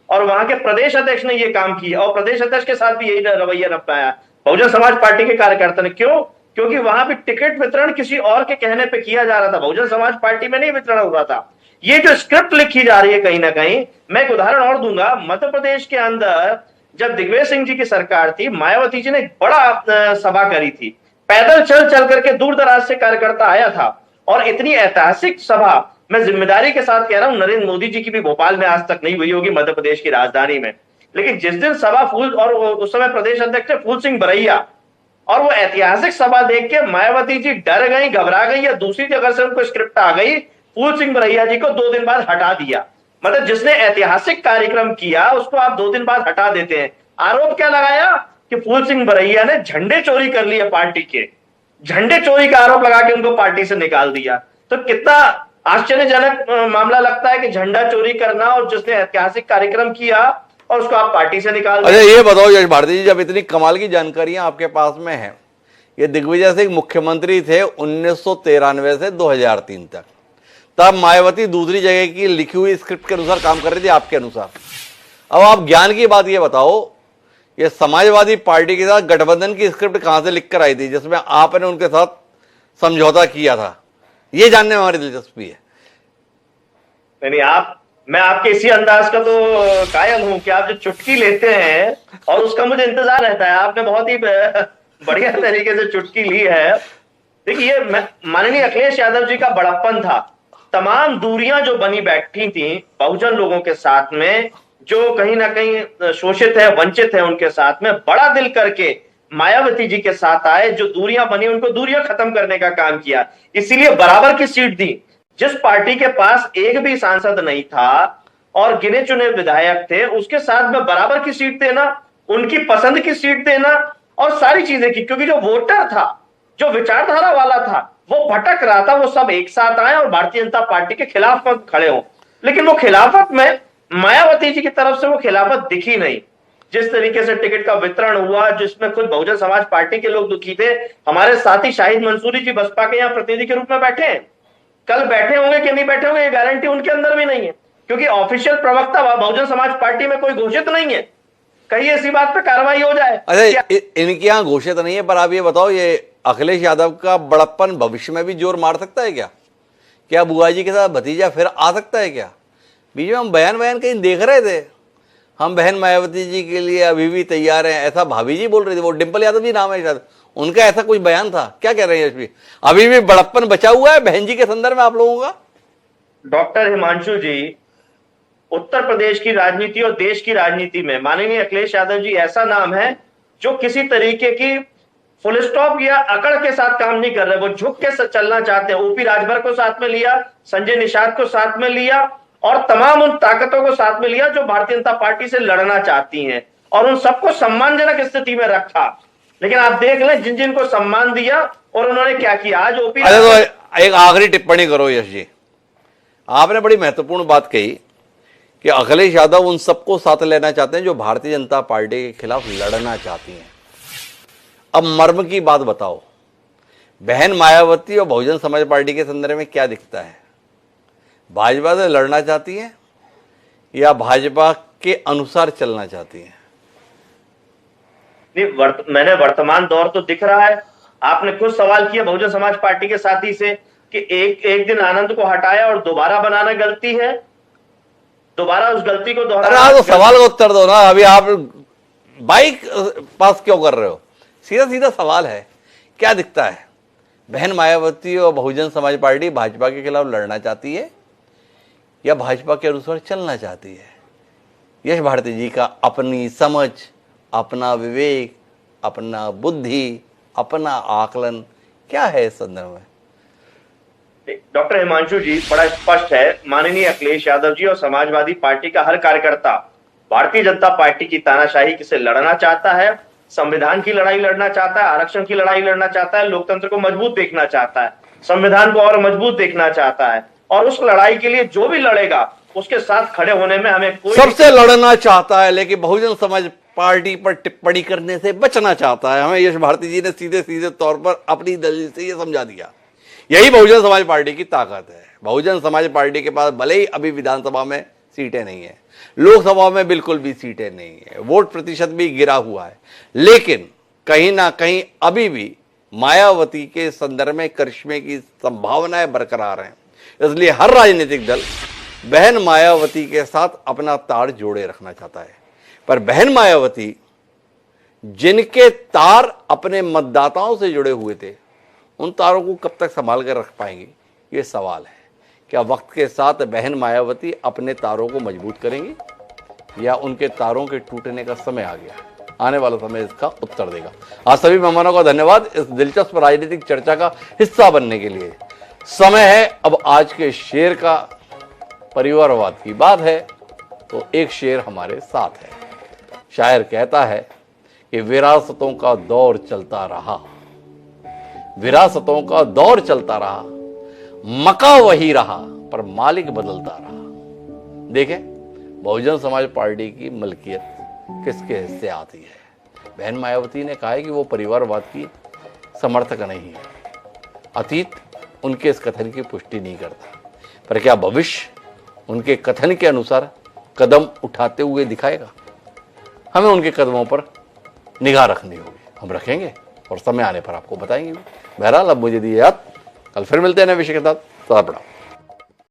E: और वहां के प्रदेश अध्यक्ष ने ये काम किया और प्रदेश अध्यक्ष के साथ भी यही रवैया अपनाया बहुजन समाज पार्टी के कार्यकर्ता ने। क्यों? क्योंकि वहां पे टिकट वितरण किसी और के कहने पे किया जा रहा था, बहुजन समाज पार्टी में नहीं वितरण हो रहा था। ये जो स्क्रिप्ट लिखी जा रही है कहीं ना कहीं, मैं एक उदाहरण और दूंगा। मध्य प्रदेश के अंदर जब दिग्विजय सिंह जी की सरकार थी, मायावती जी ने एक बड़ा सभा करी थी, पैदल चल करके दूर दराज से कार्यकर्ता आया था, और इतनी ऐतिहासिक सभा, मैं जिम्मेदारी के साथ कह रहा हूं, नरेंद्र मोदी जी की भी भोपाल में आज तक नहीं हुई होगी, मध्य प्रदेश की राजधानी में। लेकिन जिस दिन सभा और उस समय प्रदेश अध्यक्ष थे फूल सिंह बरैया, और वो ऐतिहासिक सभा देख के मायावती जी डर गई, घबरा गई, या दूसरी जगह से उनको स्क्रिप्ट आ गई, फूल सिंह बरैया जी को 2 दिन बाद हटा दिया। मतलब जिसने ऐतिहासिक कार्यक्रम किया उसको आप 2 दिन बाद हटा देते हैं। आरोप क्या लगाया कि फूल सिंह बरैया ने झंडे चोरी कर लिए, पार्टी के झंडे चोरी का आरोप लगा के उनको पार्टी से निकाल दिया। तो कितना आश्चर्यजनक मामला लगता है कि झंडा चोरी करना, और जिसने ऐतिहासिक कार्यक्रम किया और उसको आप पार्टी से निकाल दिया।
A: अच्छा ये बताओ यश भारती जी, जब इतनी कमाल की जानकारियां आपके पास में है, ये दिग्विजय सिंह मुख्यमंत्री थे 1993 से 2003 तक, तब मायावती दूसरी जगह की लिखी हुई स्क्रिप्ट के अनुसार काम कर रही थी आपके अनुसार। अब आप ज्ञान की बात ये बताओ, ये समाजवादी पार्टी के साथ गठबंधन की स्क्रिप्ट कहां से लिखकर आई थी जिसमें आपने उनके साथ समझौता किया था? ये जानने में हमारी दिलचस्पी है।
E: नहीं, मैं आपके इसी अंदाज का तो कायल हूं कि आप जो चुटकी लेते हैं और उसका मुझे इंतजार रहता है। आपने बहुत ही बढ़िया तरीके से चुटकी ली है। देखिए, माननीय अखिलेश यादव जी का बड़प्पन था, तमाम दूरियां जो बनी बैठी थी बहुजन लोगों के साथ में, जो कहीं ना कहीं शोषित है, वंचित है, उनके साथ में बड़ा दिल करके मायावती जी के साथ आए, जो दूरियां बनी उनको दूरियां खत्म करने का काम किया, इसीलिए बराबर की सीट दी। जिस पार्टी के पास एक भी सांसद नहीं था और गिने चुने विधायक थे, उसके साथ में बराबर की सीट देना, उनकी पसंद की सीट देना और सारी चीजें की, क्योंकि जो वोटर था, जो विचारधारा वाला था, वो भटक रहा था, वो सब एक साथ आए और भारतीय जनता पार्टी के खिलाफ खड़े हों। लेकिन वो खिलाफत में मायावती जी की तरफ से वो खिलाफत दिखी नहीं। जिस तरीके से टिकट का वितरण हुआ, जिसमें खुद बहुजन समाज पार्टी के लोग दुखी थे, हमारे साथी शाहिद मंसूरी जी बसपा के यहाँ प्रतिनिधि के रूप में बैठे हैं, कल बैठे होंगे कि नहीं बैठे होंगे ये गारंटी उनके अंदर भी नहीं है, क्योंकि ऑफिशियल प्रवक्ता बहुजन समाज पार्टी में कोई घोषित नहीं है। कहीं ऐसी बात पे कार्रवाई हो जाए।
A: अच्छा, इनके यहाँ घोषित नहीं है, पर आप ये बताओ, ये अखिलेश यादव का बड़प्पन भविष्य में भी जोर मार सकता है क्या? क्या बुआ जी के साथ भतीजा फिर आ सकता है क्या? बीच में हम बयान कहीं देख रहे थे, हम बहन मायावती जी के लिए अभी भी तैयार हैं, ऐसा भाभी जी बोल रही थी। वो डिंपल यादव जी नाम है शायद, उनका ऐसा कुछ बयान था। क्या कह रहे हैं यशवी? अभी भी बड़प्पन बचा हुआ है बहन जी के संदर्भ में आप लोगों का?
E: डॉक्टर हिमांशु जी, उत्तर प्रदेश की राजनीति और देश की राजनीति में माननीय अखिलेश यादव जी ऐसा नाम है जो किसी तरीके की फुल स्टॉप या अकड़ के साथ काम नहीं कर रहे, वो झुक के चलना चाहते हैं। ओपी राजभर को साथ में लिया, संजय निषाद को साथ में लिया और तमाम उन ताकतों को साथ में लिया जो भारतीय जनता पार्टी से लड़ना चाहती हैं, और उन सबको सम्मानजनक स्थिति में रखा। लेकिन आप देख लें जिन जिन को सम्मान दिया और उन्होंने क्या किया। आज ओपी
A: तो एक आखिरी टिप्पणी करो यश जी, आपने बड़ी महत्वपूर्ण बात कही कि अखिलेश यादव उन सबको साथ लेना चाहते हैं जो भारतीय जनता पार्टी के खिलाफ लड़ना चाहती हैं। अब मर्म की बात बताओ, बहन मायावती और बहुजन समाज पार्टी के संदर्भ में क्या दिखता है? भाजपा से लड़ना चाहती हैं या भाजपा के अनुसार चलना चाहती हैं?
E: मैंने वर्तमान दौर तो दिख रहा है। आपने खुद सवाल किया बहुजन समाज पार्टी के साथी से कि एक दिन आनंद को हटाया और दोबारा बनाना गलती है, दोबारा उस गलती को दोहराना।
A: तो सवाल का उत्तर दो ना, अभी आप बाइक पास क्यों कर रहे हो? सीधा सीधा सवाल है, क्या दिखता है? बहन मायावती और बहुजन समाज पार्टी भाजपा के खिलाफ लड़ना चाहती है या भाजपा के अनुसार चलना चाहती है? यश भारती जी का अपनी समझ, अपना विवेक, अपना बुद्धि, अपना आकलन क्या है इस संदर्भ में?
E: डॉक्टर हिमांशु जी, बड़ा स्पष्ट है, माननीय अखिलेश यादव जी और समाजवादी पार्टी का हर कार्यकर्ता भारतीय जनता पार्टी की तानाशाही से लड़ना चाहता है, संविधान की लड़ाई लड़ना चाहता है, आरक्षण की लड़ाई लड़ना चाहता है, लोकतंत्र को मजबूत देखना चाहता है, संविधान को और मजबूत देखना चाहता है, और उस लड़ाई के लिए जो भी लड़ेगा उसके साथ खड़े होने में हमें कोई
A: सबसे लड़ना चाहता है, लेकिन बहुजन समाज पार्टी पर टिप्पणी करने से बचना चाहता है। हमें यश भारती जी ने सीधे सीधे तौर पर अपनी दलील से यह समझा दिया। यही बहुजन समाज पार्टी की ताकत है। बहुजन समाज पार्टी के पास भले ही अभी विधानसभा में सीटें नहीं है, लोकसभा में बिल्कुल भी सीटें नहीं है, वोट प्रतिशत भी गिरा हुआ है, लेकिन कहीं ना कहीं अभी भी मायावती के संदर्भ में करिश्मे की संभावनाएं बरकरार हैं। इसलिए हर राजनीतिक दल बहन मायावती के साथ अपना तार जोड़े रखना चाहता है, पर बहन मायावती जिनके तार अपने मतदाताओं से जुड़े हुए थे, उन तारों को कब तक संभाल कर रख पाएंगे, ये सवाल है। क्या वक्त के साथ बहन मायावती अपने तारों को मजबूत करेंगी या उनके तारों के टूटने का समय आ गया? आने वाला समय इसका उत्तर देगा। आज सभी मेहमानों का धन्यवाद इस दिलचस्प राजनीतिक चर्चा का हिस्सा बनने के लिए। समय है अब आज के शेर का। परिवारवाद की बात है तो एक शेर हमारे साथ है। शायर कहता है कि विरासतों का दौर चलता रहा, विरासतों का दौर चलता रहा, मका वही रहा पर मालिक बदलता रहा। देखें बहुजन समाज पार्टी की मलकियत किसके हिस्से आती है। बहन मायावती ने कहा है कि वो परिवारवाद की समर्थक नहीं है। अतीत उनके इस कथन की पुष्टि नहीं करता, पर क्या भविष्य उनके कथन के अनुसार कदम उठाते हुए दिखाएगा? हमें उनके कदमों पर निगाह रखनी होगी। हम रखेंगे और समय आने पर आपको बताएंगे। बहरहाल अब मुझे दी याद, कल फिर मिलते हैं नए विषय के साथ। सदा प्रणाम।